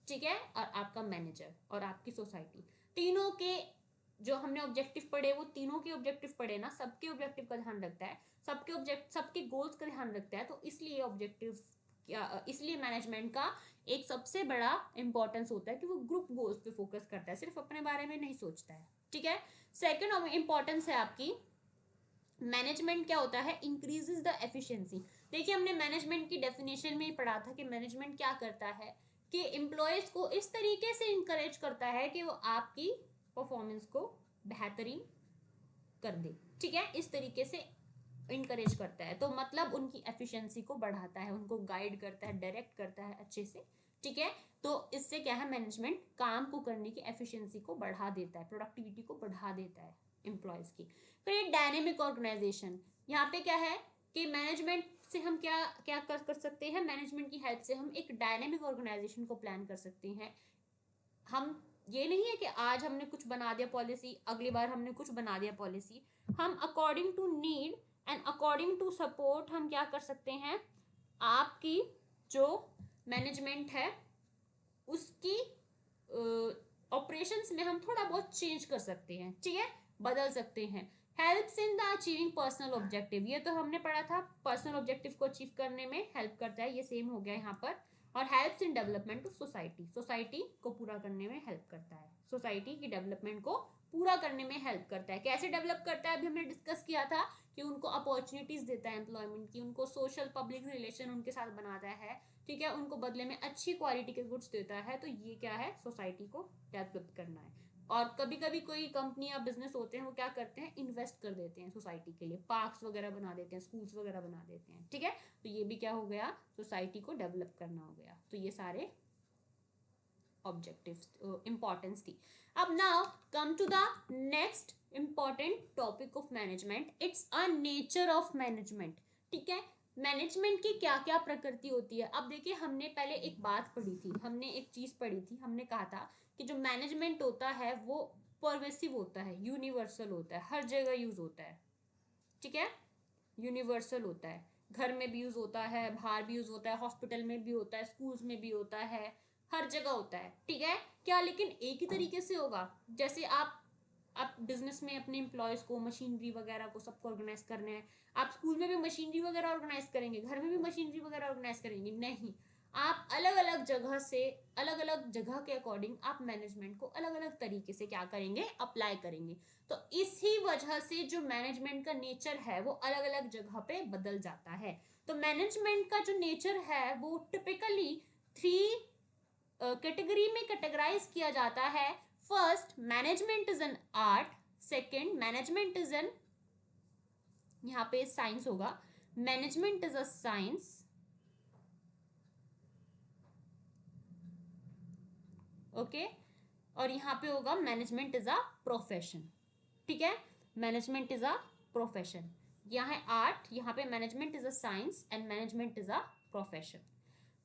ठीक है, और आपका मैनेजर और आपकी सोसाइटी, तीनों के जो हमने ऑब्जेक्टिव पढ़े वो तीनों के ऑब्जेक्टिव पढ़े ना, सबके ऑब्जेक्टिव का ध्यान रखता है, सबके गोल्स का ध्यान रखता है। तो इसलिए ऑब्जेक्टिव इसलिए मैनेजमेंट का एक सबसे बड़ा इंपॉर्टेंस होता है कि वो ग्रुप गोल्स पे फोकस करता है, सिर्फ अपने बारे में नहीं सोचता है, ठीक है। सेकंड इंपॉर्टेंस है आपकी, मैनेजमेंट क्या होता है, इंक्रीजेस द एफिशिएंसी। देखिए हमने मैनेजमेंट की डेफिनेशन में ही पढ़ा था कि मैनेजमेंट क्या करता है कि एम्प्लॉयज को इस तरीके से इंकरेज करता है कि वो आपकी परफॉर्मेंस को बेहतरीन कर दे, ठीक है, इस तरीके से इनकरेज करता है। तो मतलब उनकी एफिशिएंसी को बढ़ाता है, उनको गाइड करता है, डायरेक्ट करता है अच्छे से, ठीक है। तो इससे क्या है, मैनेजमेंट काम को करने की एफिशिएंसी को बढ़ा देता है, प्रोडक्टिविटी को बढ़ा देता है एम्प्लॉयज की। फिर डायनेमिक ऑर्गेनाइजेशन, यहाँ पे क्या है कि मैनेजमेंट से हम क्या क्या कर सकते हैं, मैनेजमेंट की हेल्प से हम एक डायनेमिक ऑर्गेनाइजेशन को प्लान कर सकते हैं। हम ये नहीं है कि आज हमने कुछ बना दिया पॉलिसी, अगली बार हमने कुछ बना दिया पॉलिसी, हम according to need and according to support हम क्या कर सकते हैं, आपकी जो मैनेजमेंट है उसकी ऑपरेशंस में हम थोड़ा बहुत चेंज कर सकते हैं, ठीक है, बदल सकते हैं। Helps in the achieving personal objective, ये तो हमने पढ़ा था, पर्सनल ऑब्जेक्टिव को अचीव करने में हेल्प करता है, ये सेम हो गया यहाँ पर। और helps in development of society, society को पूरा करने में हेल्प करता है, सोसाइटी की डेवलपमेंट को पूरा करने में हेल्प करता है। कैसे डेवलप करता है, अभी हमने डिस्कस किया था कि उनको अपॉर्चुनिटीज देता है एम्प्लॉयमेंट की, उनको सोशल पब्लिक रिलेशन उनके साथ बनाता है, ठीक है, उनको बदले में अच्छी क्वालिटी के गुड्स देता है। तो ये क्या है, सोसाइटी को डेवलप करना है। और कभी कभी कोई कंपनी या बिजनेस होते हैं वो क्या करते हैं, इन्वेस्ट कर देते हैं सोसाइटी के लिए, पार्क्स वगैरह बना देते हैं, स्कूल्स वगैरह बना देते हैं, ठीक है। तो ये भी क्या हो गया, सोसाइटी को डेवलप करना हो गया। तो ये सारे ऑब्जेक्टिव्स इंपॉर्टेंस थी। अब now come to the next important topic of management, it's a nature of management, ठीक है। मैनेजमेंट की क्या क्या प्रकृति होती है। अब देखिए, हमने पहले एक बात पढ़ी थी, हमने एक चीज पढ़ी थी, हमने कहा था कि जो मैनेजमेंट होता है वो परवेसिव होता है, यूनिवर्सल होता है, हर जगह यूज होता है, ठीक है, यूनिवर्सल होता है, घर में भी यूज होता है, बाहर भी यूज होता है, हॉस्पिटल में भी होता है, स्कूल्स में भी होता है, हर जगह होता है, ठीक है। क्या लेकिन एक ही तरीके से होगा, जैसे आप बिजनेस में अपने एम्प्लॉयज को, मशीनरी वगैरह को सबको ऑर्गेनाइज करने हैं, आप स्कूल में भी मशीनरी वगैरह ऑर्गेनाइज करेंगे, घर में भी मशीनरी वगैरह ऑर्गेनाइज करेंगे, नहीं, आप अलग अलग जगह से, अलग अलग जगह के अकॉर्डिंग आप मैनेजमेंट को अलग अलग तरीके से क्या करेंगे, अप्लाई करेंगे। तो इसी वजह से जो मैनेजमेंट का नेचर है वो अलग अलग जगह पे बदल जाता है। तो मैनेजमेंट का जो नेचर है वो टिपिकली 3 कैटेगरी में कैटेगराइज किया जाता है। First, management is an art, second management is N, यहाँ पे साइंस होगा, management is a science, okay, और यहाँ पे होगा मैनेजमेंट इज अ प्रोफेशन, ठीक है, मैनेजमेंट इज अ प्रोफेशन, यहाँ है आर्ट, यहाँ पे management is a science and management is a profession.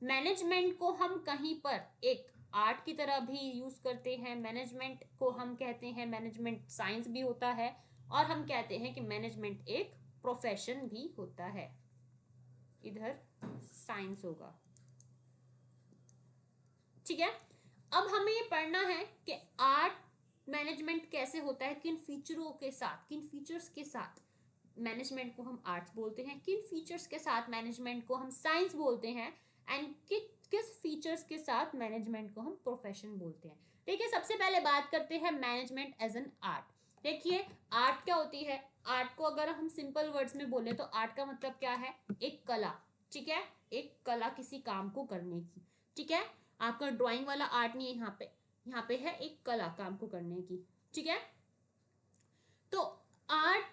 Management को हम कहीं पर एक आर्ट की तरह भी यूज करते हैं, मैनेजमेंट को हम कहते हैं, मैनेजमेंट साइंस भी होता है, और हम कहते हैं कि मैनेजमेंट एक प्रोफेशन भी होता है, इधर साइंस होगा, ठीक है। अब हमें ये पढ़ना है कि आर्ट मैनेजमेंट कैसे होता है, किन फीचरों के साथ, किन फीचर्स के साथ मैनेजमेंट को हम आर्ट्स बोलते हैं, किन फीचर्स के साथ मैनेजमेंट को हम साइंस बोलते हैं, एंड किस फीचर्स के साथ मैनेजमेंट को हम प्रोफेशन बोलते हैं। देखिए, सबसे पहले बात करते हैं मैनेजमेंट एज एन आर्ट। देखिए, आर्ट क्या होती है, आर्ट को अगर हम सिंपल वर्ड्स में बोले तो आर्ट का मतलब क्या है, एक कला, ठीक है, एक कला किसी काम को करने की, ठीक है। आपका ड्राइंग वाला आर्ट नहीं है, यहाँ पे है एक कला काम को करने की, ठीक है। तो आर्ट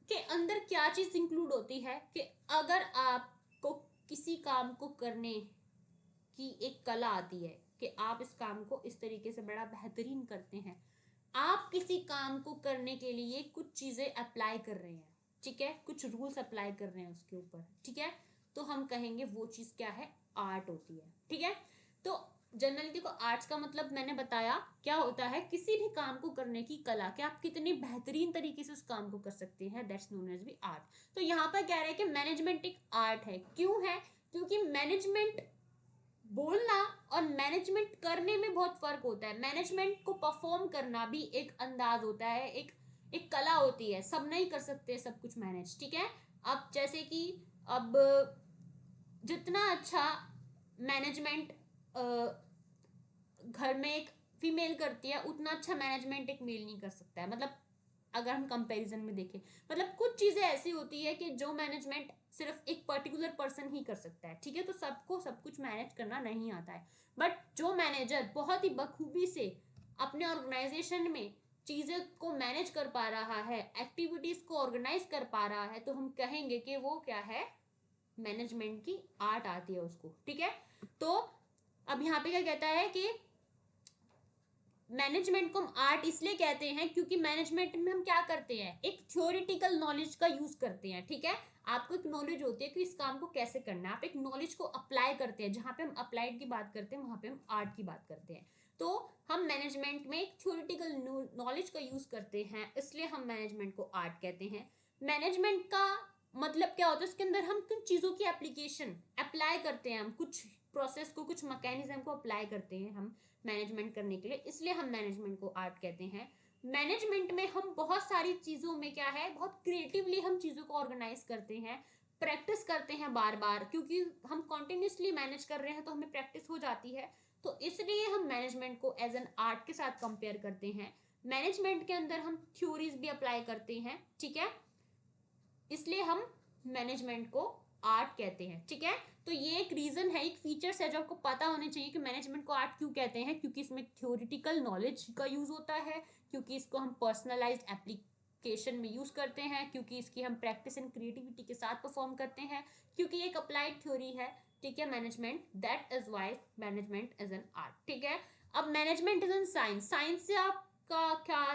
के अंदर क्या चीज इंक्लूड होती है कि अगर आपको किसी काम को करने की एक कला आती है कि आप इस काम को इस तरीके से बड़ा बेहतरीन करते हैं, आप किसी काम को करने के लिए कुछ चीजें अप्लाई कर रहे हैं, ठीक है, कुछ रूल्स अप्लाई कर रहे हैं उसके ऊपर, ठीक है, तो हम कहेंगे वो चीज क्या है, आर्ट होती है, ठीक है। तो जनरली देखो, आर्ट्स का मतलब मैंने बताया क्या होता है, किसी भी काम को करने की कला, कि आप कितने बेहतरीन तरीके से उस काम को कर सकते हैं, that's known as be art. तो यहाँ पर कह रहे हैं कि मैनेजमेंट एक आर्ट है, क्यों है, क्योंकि मैनेजमेंट बोलना और मैनेजमेंट करने में बहुत फर्क होता है। मैनेजमेंट को परफॉर्म करना भी एक अंदाज होता है, एक कला होती है, सब नहीं कर सकते सब कुछ मैनेज, ठीक है। अब जैसे कि अब जितना अच्छा मैनेजमेंट घर में एक फीमेल करती है, उतना अच्छा मैनेजमेंट एक मेल नहीं कर सकता है, मतलब अगर हम कंपैरिजन में देखें, मतलब कुछ चीजें ऐसी होती है कि जो मैनेजमेंट सिर्फ एक पर्टिकुलर पर्सन ही कर सकता है, ठीक है। तो सबको सब कुछ मैनेज करना नहीं आता है, बट जो मैनेजर बहुत ही बखूबी से अपने ऑर्गेनाइजेशन में चीजें को मैनेज कर पा रहा है, एक्टिविटीज को ऑर्गेनाइज कर पा रहा है, तो हम कहेंगे कि वो क्या है, मैनेजमेंट की आर्ट आती है उसको, ठीक है। तो अब यहाँ पे क्या कहता है कि मैनेजमेंट को हम आर्ट इसलिए कहते हैं क्योंकि मैनेजमेंट में हम क्या करते हैं, एक थ्योरेटिकल नॉलेज का यूज करते हैं, ठीक है। आपको एक नॉलेज होती है कि इस काम को कैसे करना है, आप एक नॉलेज को अप्लाई करते हैं, जहां पे हम अप्लाइड की बात करते हैं वहां पे हम आर्ट की बात करते हैं। तो हम मैनेजमेंट में एक थ्योरेटिकल नॉलेज का यूज करते हैं, इसलिए हम मैनेजमेंट को आर्ट कहते हैं। मैनेजमेंट का मतलब क्या होता है उसके अंदर हम कुछ चीजों की एप्लीकेशन अप्लाई करते हैं, हम कुछ प्रोसेस को, कुछ मैकेनिज्म को अप्लाई करते हैं हम मैनेजमेंट करने के लिए, इसलिए हम मैनेजमेंट को आर्ट कहते हैं। मैनेजमेंट में हम बहुत सारी चीजों में क्या है, बहुत क्रिएटिवली हम चीजों को ऑर्गेनाइज करते हैं, प्रैक्टिस करते हैं बार बार, क्योंकि हम कॉन्टिन्यूसली मैनेज कर रहे हैं तो हमें प्रैक्टिस हो जाती है। तो इसलिए हम मैनेजमेंट को एज एन आर्ट के साथ कंपेयर करते हैं। मैनेजमेंट के अंदर हम थ्योरीज भी अप्लाई करते हैं, ठीक है, इसलिए हम मैनेजमेंट को आर्ट कहते हैं, ठीक है। तो ये एक रीजन है, एक फीचर्स है जो आपको पता होने चाहिए कि मैनेजमेंट को आर्ट क्यों कहते हैं, क्योंकि इसमें थ्योरेटिकल नॉलेज का यूज होता है, क्योंकि इसको हम पर्सनलाइज्ड एप्लीकेशन में यूज करते हैं, क्योंकि इसकी हम प्रैक्टिस एंड क्रिएटिविटी के साथ परफॉर्म करते हैं, क्योंकि एक अप्लाइड थ्योरी है, ठीक है, management, that is why management is an art, ठीक है। अब management is an science, science से आपका क्या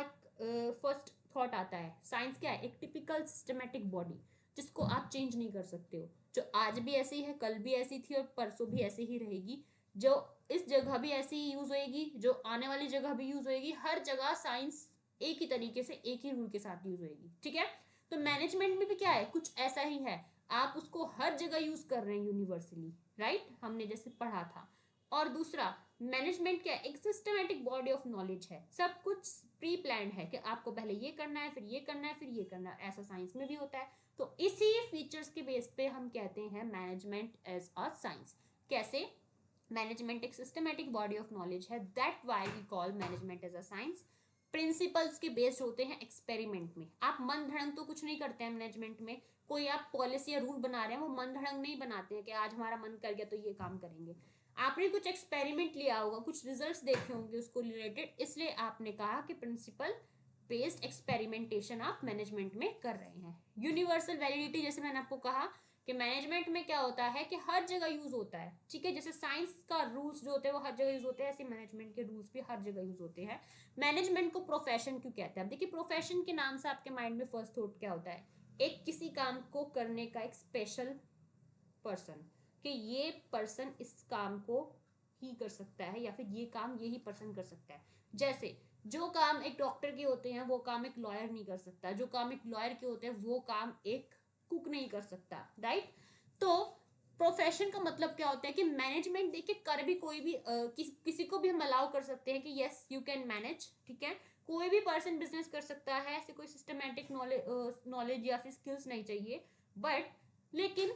फर्स्ट थॉट आता है? साइंस क्या है? एक टिपिकल सिस्टमेटिक बॉडी जिसको आप चेंज नहीं कर सकते हो, जो आज भी ऐसी है, कल भी ऐसी थी और परसों भी ऐसे ही रहेगी, जो इस जगह भी ऐसी ही यूज होएगी, जो आने वाली जगह भी यूज होएगी, हर जगह साइंस एक ही तरीके से एक ही रूल के साथ यूज होएगी, ठीक है। तो मैनेजमेंट में भी क्या है, कुछ ऐसा ही है, आप उसको हर जगह यूज कर रहे हैं यूनिवर्सली, राइट, हमने जैसे पढ़ा था। और दूसरा, मैनेजमेंट क्या है, एक सिस्टमेटिक बॉडी ऑफ नॉलेज है, सब कुछ प्री प्लान है कि आपको पहले ये करना है, फिर ये करना है, फिर ये करना है, ऐसा साइंस में भी होता है। तो इसी फीचर्स के बेस पे हम कहते हैं मैनेजमेंट एज अ साइंस। कैसे? मैनेजमेंट एक सिस्टमेटिक बॉडी ऑफ नॉलेज है, that why we call management as a science. Principles के बेस्ड होते हैं एक्सपेरिमेंट में, आप मन धड़ंग तो कुछ नहीं करते हैं मैनेजमेंट में, कोई आप पॉलिसी या रूल बना रहे हैं वो मन धड़ंग नहीं बनाते हैं कि आज हमारा मन कर गया तो ये काम करेंगे, आपने कुछ एक्सपेरिमेंट लिया होगा, कुछ रिजल्ट्स देखे होंगे उसको रिलेटेड, इसलिए आपने कहा कि प्रिंसिपल बेस्ड एक्सपेरिमेंटेशन आप मैनेजमेंट में कर रहे हैं। यूनिवर्सल वैलिडिटी, जैसे मैंने आपको कहा कि मैनेजमेंट में क्या होता है कि हर जगह यूज होता है, ठीक है, जैसे साइंस का रूल्स जो होते हैं वो हर जगह यूज होते हैं, ऐसे मैनेजमेंट के रूल्स भी हर जगह यूज होते हैं। मैनेजमेंट को प्रोफेशन क्यों कहते हैं? अब देखिए, प्रोफेशन के नाम से आपके माइंड में फर्स्ट थॉट क्या होता है? एक किसी काम को करने का एक स्पेशल पर्सन, कि ये पर्सन इस काम को ही कर सकता है, या फिर ये काम यही पर्सन कर सकता है। जैसे जो काम एक डॉक्टर के होते हैं वो काम एक लॉयर नहीं कर सकता, जो काम एक लॉयर के होते हैं वो काम एक कुक नहीं कर सकता, राइट। तो प्रोफेशन का मतलब क्या होता है कि मैनेजमेंट देखिए कर भी कोई भी किसी को भी हम अलाउ कर सकते हैं कि यस यू कैन मैनेज, ठीक है, कोई भी पर्सन बिजनेस कर सकता है, ऐसे कोई सिस्टमेटिक नॉलेज या फिर स्किल्स नहीं चाहिए, बट लेकिन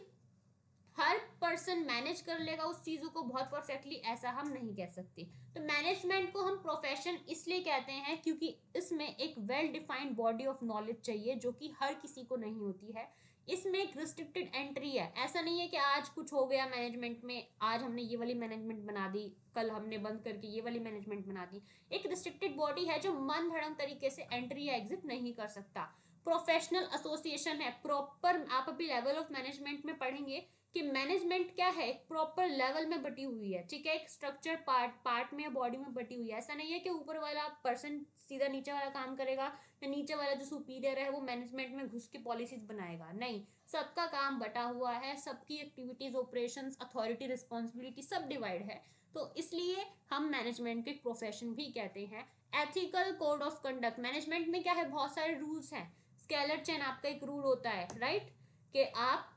हर पर्सन मैनेज कर लेगा उस चीजों को बहुत परफेक्टली, ऐसा हम नहीं कह सकते। तो मैनेजमेंट को हम प्रोफेशन इसलिए कहते हैं क्योंकि इसमें एक well defined body of knowledge चाहिए जो कि हर किसी को नहीं होती है। इसमें एक रिस्ट्रिक्टेड एंट्री है, ऐसा नहीं है कि आज कुछ हो गया मैनेजमेंट में, आज हमने ये वाली मैनेजमेंट बना दी, कल हमने बंद करके ये वाली मैनेजमेंट बना दी। एक रिस्ट्रिक्टेड बॉडी है जो मन धड़म तरीके से एंट्री या एग्जिट नहीं कर सकता। प्रोफेशनल एसोसिएशन है प्रॉपर, आप अभी लेवल ऑफ मैनेजमेंट में पढ़ेंगे कि मैनेजमेंट क्या है, एक प्रॉपर लेवल में बटी हुई है, ठीक है, एक स्ट्रक्चर पार्ट में या बॉडी में बटी हुई है। ऐसा नहीं है कि ऊपर वाला पर्सन सीधा नीचे वाला काम करेगा या नीचे वाला जो सुपीरियर है वो मैनेजमेंट में घुस के पॉलिसीज बनाएगा, नहीं, सबका काम बटा हुआ है, सबकी एक्टिविटीज, ऑपरेशंस, अथॉरिटी, रिस्पॉन्सिबिलिटी सब डिवाइड है। तो इसलिए हम मैनेजमेंट को एक प्रोफेशन भी कहते हैं। Ethical code of conduct, management में क्या है, बहुत सारे रूल्स हैं। स्केलर चेन आपका एक रूल होता है, राइट, कि आप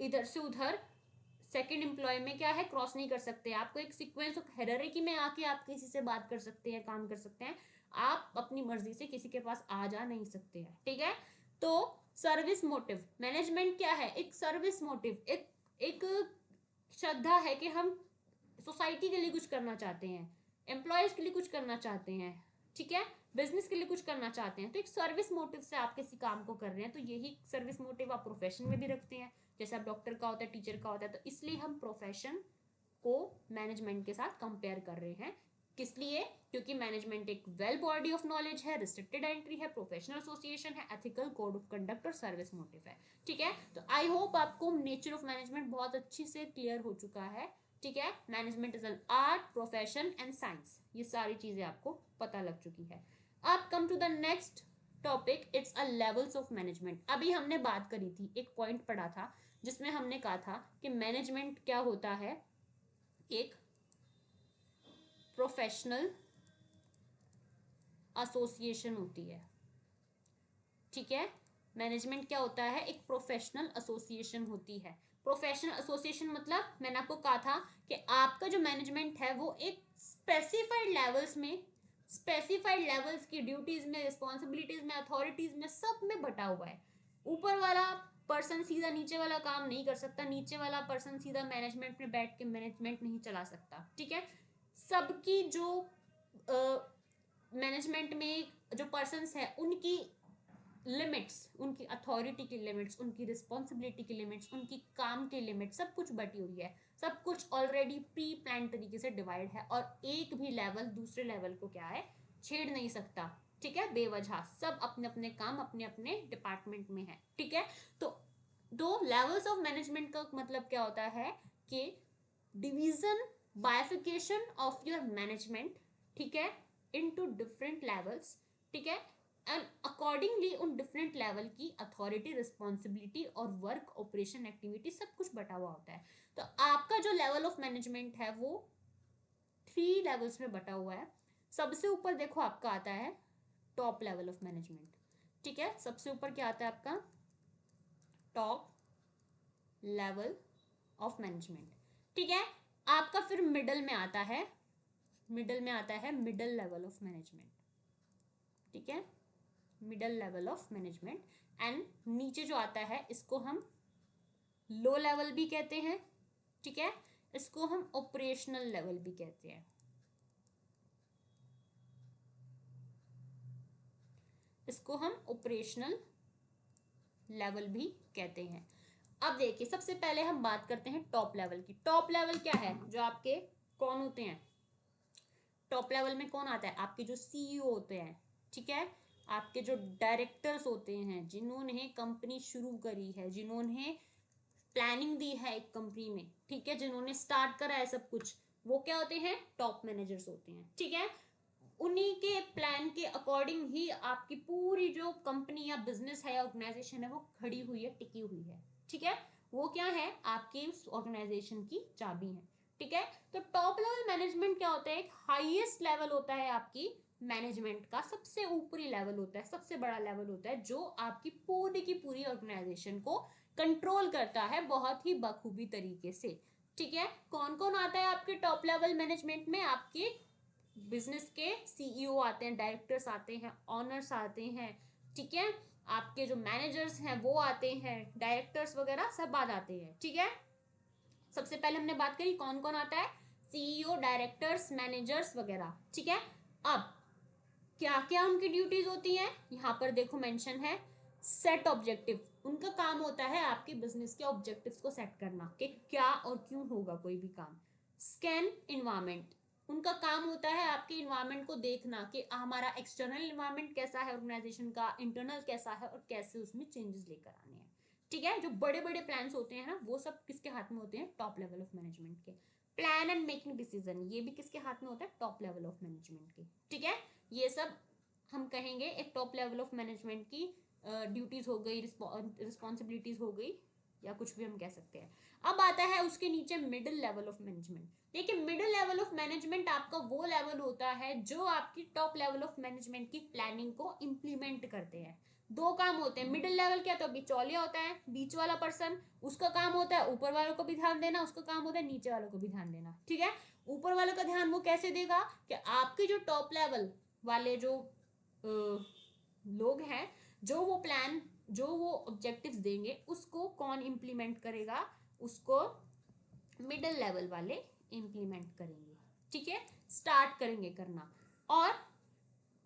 इधर से उधर सेकंड एम्प्लॉय में क्या है, क्रॉस नहीं कर सकते, आपको एक सीक्वेंस ऑफ हायरार्की में आके आप किसी से बात कर सकते हैं, काम कर सकते हैं, आप अपनी मर्जी से किसी के पास आ जा नहीं सकते हैं, ठीक है। तो सर्विस मोटिव, मैनेजमेंट क्या है, एक सर्विस मोटिव, एक श्रद्धा है कि हम सोसाइटी के लिए कुछ करना चाहते हैं, एम्प्लॉयज के लिए कुछ करना चाहते हैं, ठीक है, बिजनेस के लिए कुछ करना चाहते हैं, तो एक सर्विस मोटिव से आप किसी काम को कर रहे हैं, तो यही सर्विस मोटिव आप प्रोफेशन में भी रखते हैं, जैसे आप डॉक्टर का होता है, टीचर का होता है। तो इसलिए हम प्रोफेशन को मैनेजमेंट के साथ कंपेयर कर रहे हैं, किस लिए? क्योंकि मैनेजमेंट एक वेल बॉडी ऑफ नॉलेज है, रिस्ट्रिक्टेड एंट्री है, प्रोफेशनल एसोसिएशन है, एथिकल कोड ऑफ कंडक्ट और सर्विस मोटिव है, ठीक है। तो आई होप आपको नेचर ऑफ मैनेजमेंट बहुत अच्छी से क्लियर हो चुका है, ठीक है। Management is an art, profession and science, ये सारी चीजें आपको पता लग चुकी है। अब come to the next topic, it's a levels of management. अभी हमने बात करी थी, एक पॉइंट पढ़ा था जिसमें हमने कहा था कि मैनेजमेंट क्या होता है, एक प्रोफेशनल एसोसिएशन होती है, ठीक है। मैनेजमेंट क्या होता है, एक प्रोफेशनल एसोसिएशन होती है। प्रोफेशनल एसोसिएशन मतलब मैंने आपको कहा था कि आपका जो मैनेजमेंट है वो एक स्पेसिफाइड लेवल्स की ड्यूटीज में, रिस्पॉन्सिबिलिटीज में, अथॉरिटीज में, सब में बटा हुआ है। ऊपर वाला पर्सन सीधा नीचे वाला काम नहीं कर सकता, नीचे वाला पर्सन सीधा मैनेजमेंट में बैठ के मैनेजमेंट नहीं चला सकता, ठीक है। सबकी जो मैनेजमेंट में जो पर्सन्स है उनकी लिमिट्स, उनकी अथॉरिटी की लिमिट्स, उनकी रिस्पॉन्सिबिलिटी की लिमिट्स, उनकी काम की लिमिट्स, सब कुछ बटी हुई है। सब कुछ ऑलरेडी प्री प्लान तरीके से डिवाइड है और एक भी लेवल दूसरे लेवल को क्या है, छेड़ नहीं सकता, ठीक है, बेवजह। सब अपने अपने काम अपने अपने डिपार्टमेंट में है, ठीक है। तो दो लेवल्स ऑफ मैनेजमेंट का मतलब क्या होता है कि डिवीजन, बाइफिकेशन ऑफ योर मैनेजमेंट, ठीक है, इनटू डिफरेंट लेवल्स, ठीक है, एंड अकॉर्डिंगली उन डिफरेंट लेवल की अथॉरिटी, रिस्पॉन्सिबिलिटी और वर्क, ऑपरेशन, एक्टिविटी सब कुछ बटा हुआ होता है। तो आपका जो लेवल ऑफ मैनेजमेंट है वो 3 लेवल्स में बटा हुआ है। सबसे ऊपर देखो आपका आता है टॉप लेवल ऑफ मैनेजमेंट, ठीक है। सबसे ऊपर क्या आता है आपका, टॉप लेवल ऑफ मैनेजमेंट, ठीक है। आपका फिर मिडल में आता है मिडल लेवल ऑफ मैनेजमेंट, ठीक है, middle level of management. And नीचे जो आता है इसको हम लो लेवल भी कहते हैं, ठीक है, इसको हम ऑपरेशनल लेवल भी कहते हैं, इसको हम ऑपरेशनल लेवल भी कहते हैं। अब देखिए सबसे पहले हम बात करते हैं टॉप लेवल की। टॉप लेवल क्या है, जो आपके कौन होते हैं टॉप लेवल में, कौन आता है, आपके जो सीईओ होते हैं, ठीक है, आपके जो डायरेक्टर्स होते हैं, जिन्होंने कंपनी शुरू करी है, जिन्होंने प्लानिंग दी है एक कंपनी में, ठीक है, जिन्होंने स्टार्ट करा है सब कुछ, वो क्या होते हैं, टॉप मैनेजर्स होते हैं, ठीक है। उन्हीं के प्लान के अकॉर्डिंग ही आपकी पूरी जो कंपनी या बिजनेस है या ऑर्गेनाइजेशन है वो खड़ी हुई है, टिकी हुई है, ठीक है। वो क्या है, आपकी उस ऑर्गेनाइजेशन की चाबी है, ठीक है। तो टॉप लेवल मैनेजमेंट क्या होता है, एक हाईएस्ट लेवल होता है आपकी मैनेजमेंट का, सबसे ऊपरी लेवल होता है, सबसे बड़ा लेवल होता है, जो आपकी की पूरी ऑर्गेनाइजेशन को कंट्रोल करता है बहुत ही बखूबी तरीके से, ठीक है। कौन कौन आता है आपके टॉप लेवल मैनेजमेंट में, आपके बिजनेस के सीईओ आते हैं, डायरेक्टर्स आते हैं, ऑनर्स आते हैं, ठीक है, आपके जो मैनेजर्स हैं वो आते हैं, डायरेक्टर्स वगैरह सब आ जाते हैं, ठीक है। सबसे पहले हमने बात करी कौन कौन आता है, सीईओ, डायरेक्टर्स, मैनेजर्स वगैरह, ठीक है। अब क्या क्या उनकी ड्यूटीज होती हैं, यहाँ पर देखो मेंशन है, सेट ऑब्जेक्टिव, उनका काम होता है आपके बिजनेस के ऑब्जेक्टिव्स को सेट करना कि क्या और क्यों होगा कोई भी काम। स्कैन इन्वायरमेंट, उनका काम होता है आपके इन्वायरमेंट को देखना कि हमारा एक्सटर्नल इन्वायरमेंट कैसा है ऑर्गेनाइजेशन का, इंटरनल कैसा है और कैसे उसमें चेंजेस लेकर आने हैं, ठीक है। जो बड़े बड़े प्लान्स होते हैं ना वो सब किसके हाथ में होते हैं, टॉप लेवल ऑफ मैनेजमेंट के। प्लान एंड मेकिंग डिसीजन, ये भी किसके हाथ में होता है, टॉप लेवल ऑफ मैनेजमेंट के, ठीक है। ये सब हम कहेंगे एक टॉप लेवल ऑफ मैनेजमेंट की ड्यूटीज हो गई, रिस्पॉन्सिबिलिटीज हो गई, या कुछ भी हम कह सकते हैं। अब आता है उसके नीचे मिडिल लेवल ऑफ मैनेजमेंट। देखिए मिडिल लेवल ऑफ मैनेजमेंट आपका वो लेवल होता है जो आपकी टॉप लेवल ऑफ मैनेजमेंट की प्लानिंग को इंप्लीमेंट करते हैं। दो काम होते हैं, मिडिल लेवल क्या, तो बिचौलिया होता है, बीच वाला पर्सन, उसका काम होता है ऊपर वालों को भी ध्यान देना, उसका काम होता है नीचे वालों को भी ध्यान देना, ठीक है। ऊपर वालों का ध्यान वो कैसे देगा कि आपके जो टॉप लेवल वाले जो लोग हैं, जो वो ऑब्जेक्टिव्स देंगे उसको कौन इंप्लीमेंट करेगा, उसको मिडिल लेवल वाले इंप्लीमेंट करेंगे, ठीक है, स्टार्ट करेंगे करना। और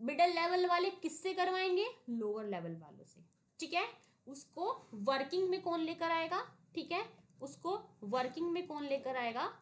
मिडिल लेवल वाले किससे करवाएंगे, लोअर लेवल वालों से, ठीक है। उसको वर्किंग में कौन लेकर आएगा, ठीक है, उसको वर्किंग में कौन लेकर आएगा,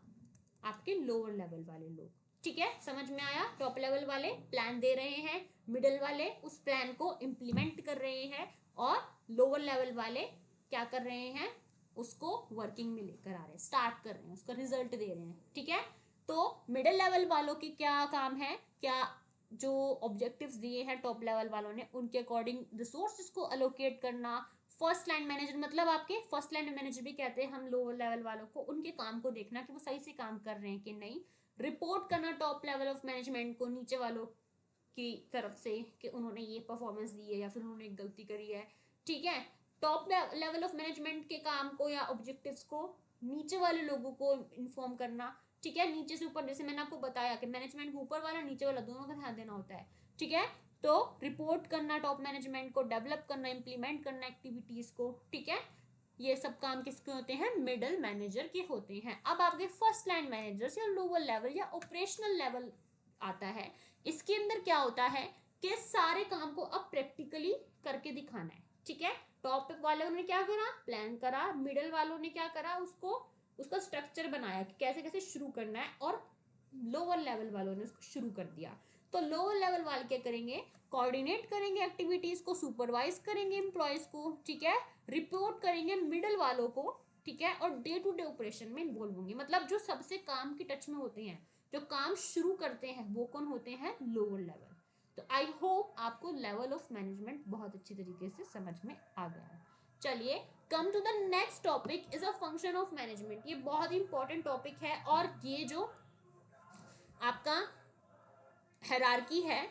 आपके लोअर लेवल वाले लोग, ठीक है। समझ में आया, टॉप लेवल वाले प्लान दे रहे हैं, मिडिल वाले उस प्लान को इंप्लीमेंट कर रहे हैं, और लोअर लेवल वाले क्या कर रहे हैं, उसको वर्किंग में लेकर आ रहे हैं, स्टार्ट कर रहे हैं, उसका रिजल्ट दे रहे हैं, ठीक है। तो मिडिल लेवल वालों की क्या काम है, क्या जो ऑब्जेक्टिव्स दिए हैं टॉप लेवल वालों ने उनके अकॉर्डिंग रिसोर्सेज को अलोकेट करना। फर्स्ट लाइन मैनेजर मतलब आपके फर्स्ट लाइन मैनेजर भी कहते हैं हम लोअर लेवल वालों को, उनके काम को देखना कि वो सही से काम कर रहे हैं कि नहीं, रिपोर्ट करना टॉप लेवल ऑफ मैनेजमेंट को नीचे वालों की तरफ से कि उन्होंने ये परफॉर्मेंस दी है या फिर उन्होंने एक गलती करी है, ठीक है। टॉप लेवल ऑफ मैनेजमेंट के काम को या ऑब्जेक्टिव्स को नीचे वाले लोगों को इन्फॉर्म करना, ठीक है, नीचे से ऊपर, जैसे मैंने आपको बताया कि मैनेजमेंट को ऊपर वाला नीचे वाला दोनों का ध्यान देना होता है, ठीक है। तो रिपोर्ट करना टॉप मैनेजमेंट को, डेवलप करना, इंप्लीमेंट करना एक्टिविटीज को, ठीक है, ये सब काम किसके होते हैं, मिडल मैनेजर के होते हैं। अब आपके फर्स्ट लाइन मैनेजर्स या लोअर लेवल या ऑपरेशनल लेवल आता है। इसके अंदर क्या होता है कि सारे काम को अब प्रैक्टिकली करके दिखाना है, ठीक है। टॉप वालों ने क्या करा, प्लान करा, मिडिल वालों ने क्या करा, उसको उसका स्ट्रक्चर बनाया कि कैसे कैसे शुरू करना है, और लोअर लेवल वालों ने उसको शुरू कर दिया। तो लोअर लेवल वाले क्या करेंगे, कोऑर्डिनेट करेंगे एक्टिविटीज को, सुपरवाइज करेंगे एम्प्लॉयज को, ठीक है, रिपोर्ट करेंगे मिडिल वालों को, ठीक है, और डे टू डे ऑपरेशन में इन्वॉल्व होंगे। मतलब जो सबसे काम की टच में होते हैं, जो काम शुरू करते हैं, वो कौन होते हैं, लोअर लेवल। तो आई होप आपको लेवल ऑफ मैनेजमेंट बहुत अच्छी तरीके से समझ में आ गया है। चलिए come to the next topic is a function of management. ये बहुत इंपॉर्टेंट टॉपिक है, और ये जो आपका हायरार्की है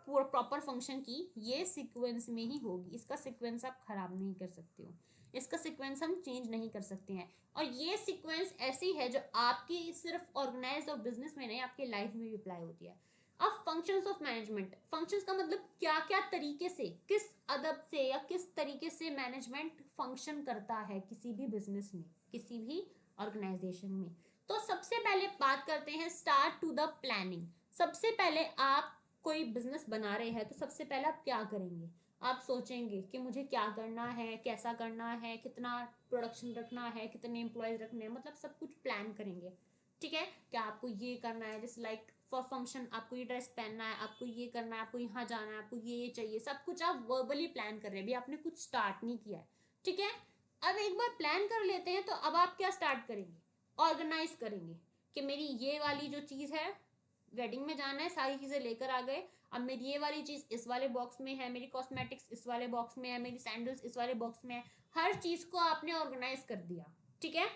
पूरा प्रॉपर फंक्शन की, ये सीक्वेंस में ही होगी। इसका सीक्वेंस आप खराब नहीं कर सकते हो, इसका सीक्वेंस हम चेंज नहीं कर सकते हैं। और ये सीक्वेंस ऐसी है जो आपकी सिर्फ ऑर्गेनाइज और बिजनेस में नहीं, आपकी लाइफ में भी अप्लाई होती है। अब फंक्शंस ऑफ मैनेजमेंट, फंक्शंस का मतलब क्या क्या तरीके से, किस अदब से या किस तरीके से मैनेजमेंट फंक्शन करता है किसी भी बिजनेस में, किसी भी ऑर्गेनाइजेशन में। तो सबसे पहले बात करते हैं स्टार्ट टू द प्लानिंग। सबसे पहले आप कोई बिजनेस बना रहे हैं तो सबसे पहले आप क्या करेंगे, आप सोचेंगे कि मुझे क्या करना है, कैसा करना है, कितना प्रोडक्शन रखना है, कितने एम्प्लॉयज रखने हैं, मतलब सब कुछ प्लान करेंगे, ठीक है। क्या आपको ये करना है, जैसे लाइक फॉर फंक्शन आपको ये ड्रेस पहनना है, आपको ये करना है, आपको यहाँ जाना है, आपको ये चाहिए, सब कुछ आप वर्बली प्लान कर रहे हैं, अभी आपने कुछ स्टार्ट नहीं किया है, ठीक है। अब एक बार प्लान कर लेते हैं तो अब आप क्या स्टार्ट करेंगे, ऑर्गेनाइज करेंगे कि मेरी ये वाली जो चीज है, वेडिंग में जाना है, सारी चीजें लेकर आ गए, अब मेरी ये वाली चीज इस वाले बॉक्स में है, मेरी कॉस्मेटिक्स इस वाले बॉक्स में है, मेरी सैंडल्स इस वाले बॉक्स में है, हर चीज को आपने ऑर्गेनाइज कर दिया, ठीक है।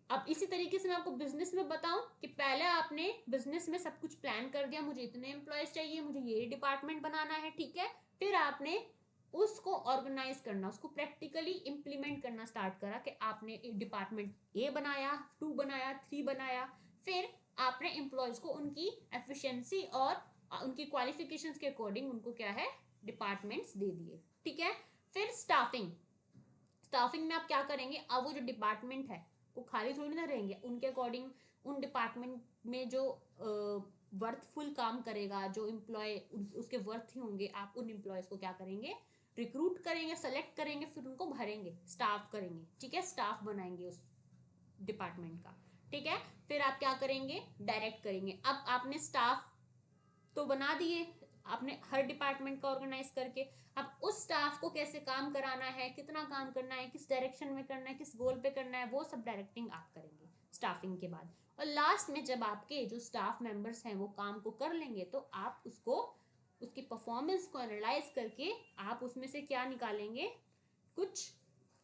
अब इसी तरीके से मैं आपको बिजनेस में बताऊं कि पहले आपने बिजनेस में सब कुछ प्लान कर दिया, मुझे इतने एम्प्लॉयज चाहिए, मुझे ये डिपार्टमेंट बनाना है, ठीक है। फिर आपने उसको ऑर्गेनाइज करना, उसको प्रैक्टिकली इंप्लीमेंट करना स्टार्ट करा कि आपने डिपार्टमेंट ए बनाया, 2 बनाया, 3 बनाया, फिर आपने एम्प्लॉयज को उनकी एफिशिएंसी और उनकी क्वालिफिकेशंस के अकॉर्डिंग उनको क्या है, डिपार्टमेंट्स दे दिए, ठीक है। फिर स्टाफिंग, स्टाफिंग में आप क्या करेंगे, अब वो जो डिपार्टमेंट है वो खाली थोड़ी ना रहेंगे, उनके अकॉर्डिंग उन डिपार्टमेंट में जो वर्थफुल काम करेगा, जो एम्प्लॉय उसके वर्थ ही होंगे, आप उन एम्प्लॉयज को क्या करेंगे, रिक्रूट करेंगे, सेलेक्ट करेंगे, फिर उनको भरेंगे, स्टाफ करेंगे, ठीक है, स्टाफ बनाएंगे उस डिपार्टमेंट का, ठीक है। फिर आप क्या करेंगे, डायरेक्ट करेंगे। अब आपने स्टाफ तो बना दिए, आपने हर डिपार्टमेंट का ऑर्गेनाइज करके, अब उस स्टाफ को कैसे काम कराना है, कितना काम करना है, किस डायरेक्शन में करना है, किस गोल पे करना है, वो सब डायरेक्टिंग आप करेंगे स्टाफिंग के बाद। और लास्ट में जब आपके जो स्टाफ मेंबर्स हैं वो काम को कर लेंगे तो आप उसको, उसकी परफॉर्मेंस को एनालाइज करके आप उसमें से क्या निकालेंगे, कुछ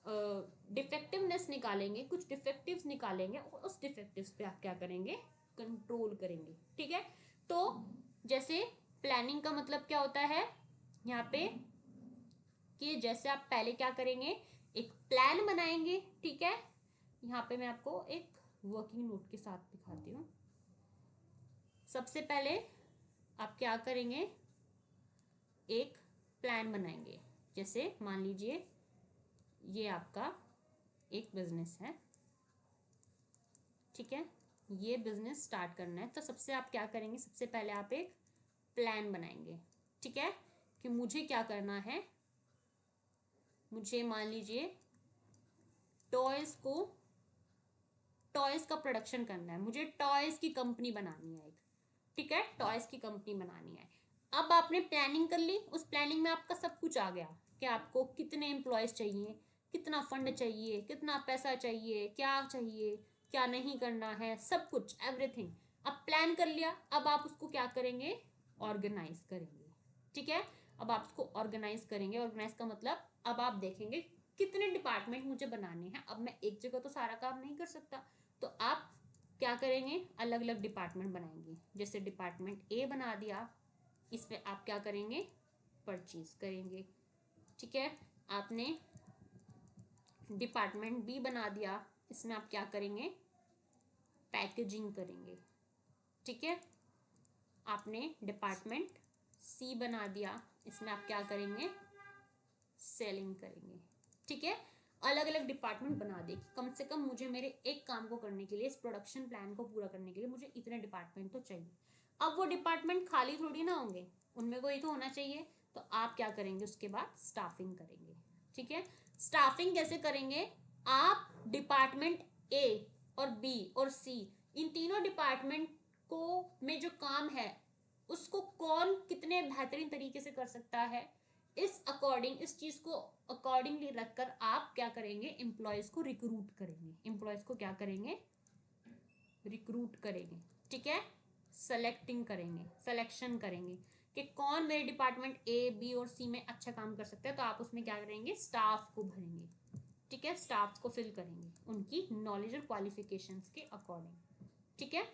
डिफेक्टिवनेस निकालेंगे, कुछ डिफेक्टिव्स निकालेंगे, और उस डिफेक्टिव्स पे आप क्या करेंगे, कंट्रोल करेंगे, ठीक है। तो जैसे प्लानिंग का मतलब क्या होता है यहाँ पे, कि जैसे आप पहले क्या करेंगे, एक प्लान बनाएंगे, ठीक है। यहाँ पे मैं आपको एक वर्किंग नोट के साथ दिखाती हूँ। सबसे पहले आप क्या करेंगे, एक प्लान बनाएंगे। जैसे मान लीजिए ये आपका एक बिजनेस है, ठीक है, ये बिजनेस स्टार्ट करना है, तो सबसे आप क्या करेंगे, सबसे पहले आप एक प्लान बनाएंगे, ठीक है, कि मुझे क्या करना है। मुझे मान लीजिए टॉयज का प्रोडक्शन करना है, मुझे टॉयज की कंपनी बनानी है एक, ठीक है, टॉयज की कंपनी बनानी है। अब आपने प्लानिंग कर ली, उस प्लानिंग में आपका सब कुछ आ गया कि आपको कितने एम्प्लॉयज चाहिए, कितना फंड चाहिए, कितना पैसा चाहिए, क्या नहीं करना है, सब कुछ एवरीथिंग अब प्लान कर लिया। अब आप उसको क्या करेंगे, ऑर्गेनाइज करेंगे, ठीक है। अब आप उसको ऑर्गेनाइज करेंगे, ऑर्गेनाइज का मतलब अब आप देखेंगे कितने डिपार्टमेंट मुझे बनाने हैं, अब मैं एक जगह तो सारा काम नहीं कर सकता, तो आप क्या करेंगे, अलग अलग डिपार्टमेंट बनाएंगे। जैसे डिपार्टमेंट ए बना दिया, इसमें आप क्या करेंगे, परचेज करेंगे, ठीक है, आपने डिपार्टमेंट बी बना दिया, इसमें आप क्या करेंगे, पैकेजिंग करेंगे। ठीक है, आपने डिपार्टमेंट सी बना दिया, इसमें आप क्या करेंगे, सेलिंग करेंगे। ठीक है, अलग अलग डिपार्टमेंट बना दे, कम से कम मुझे मेरे एक काम को करने के लिए, इस प्रोडक्शन प्लान को पूरा करने के लिए मुझे इतने डिपार्टमेंट तो चाहिए। अब वो डिपार्टमेंट खाली थोड़ी ना होंगे, उनमें कोई तो होना चाहिए। तो आप क्या करेंगे, उसके बाद स्टाफिंग करेंगे। ठीक है, स्टाफिंग कैसे करेंगे, आप डिपार्टमेंट ए और बी और सी, इन तीनों डिपार्टमेंट को में जो काम है उसको कौन कितने बेहतरीन तरीके से कर सकता है, इस अकॉर्डिंग, इस चीज को अकॉर्डिंगली रखकर आप क्या करेंगे, एम्प्लॉयज को रिक्रूट करेंगे। एम्प्लॉयज को क्या करेंगे, रिक्रूट करेंगे। ठीक है, सेलेक्टिंग करेंगे, सिलेक्शन करेंगे कि कौन मेरे डिपार्टमेंट ए बी और सी में अच्छा काम कर सकता है। तो आप उसमें क्या करेंगे, स्टाफ को भरेंगे। ठीक है, स्टाफ को फिल करेंगे उनकी नॉलेज और क्वालिफिकेशंस के अकॉर्डिंग। ठीक है,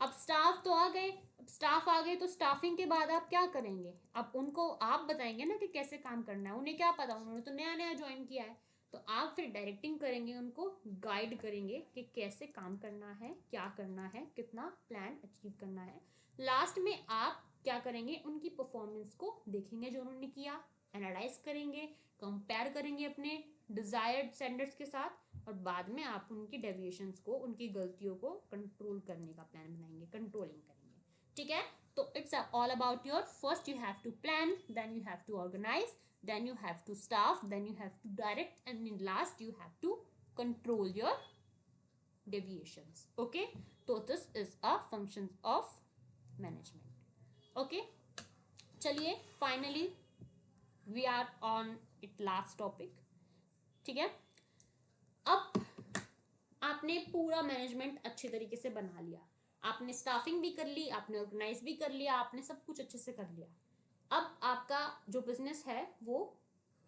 अब स्टाफ तो आ गए, स्टाफ आ गए तो स्टाफिंग के बाद आप क्या करेंगे, अब उनको आप बताएंगे ना कि कैसे काम करना है, उन्हें क्या पता, उन्होंने तो नया नया ज्वाइन किया है। तो आप फिर डायरेक्टिंग करेंगे, उनको गाइड करेंगे कि कैसे काम करना है, क्या करना है, कितना प्लान अचीव करना है। लास्ट में आप क्या करेंगे, उनकी परफॉर्मेंस को देखेंगे जो उन्होंने किया, एनालाइज करेंगे, कंपेयर करेंगे अपने डिजायर्ड स्टैंडर्ड्स के साथ, और बाद में आप उनकी डेविएशंस को, उनकी गलतियों को कंट्रोल करने का प्लान बनाएंगे, कंट्रोलिंग करेंगे। ठीक है, तो it's all about your, first you have to plan, then you have to organise, then you have to staff, then you have to direct, and in last you have to control your deviations. Okay, so this is a functions of management. Okay, चलिए finally we are on it last topic. ठीक है, अब आपने पूरा management अच्छे तरीके से बना लिया, आपने स्टाफिंग भी कर ली, आपने ऑर्गेनाइज भी कर लिया, आपने सब कुछ अच्छे से कर लिया। अब आपका जो बिजनेस है वो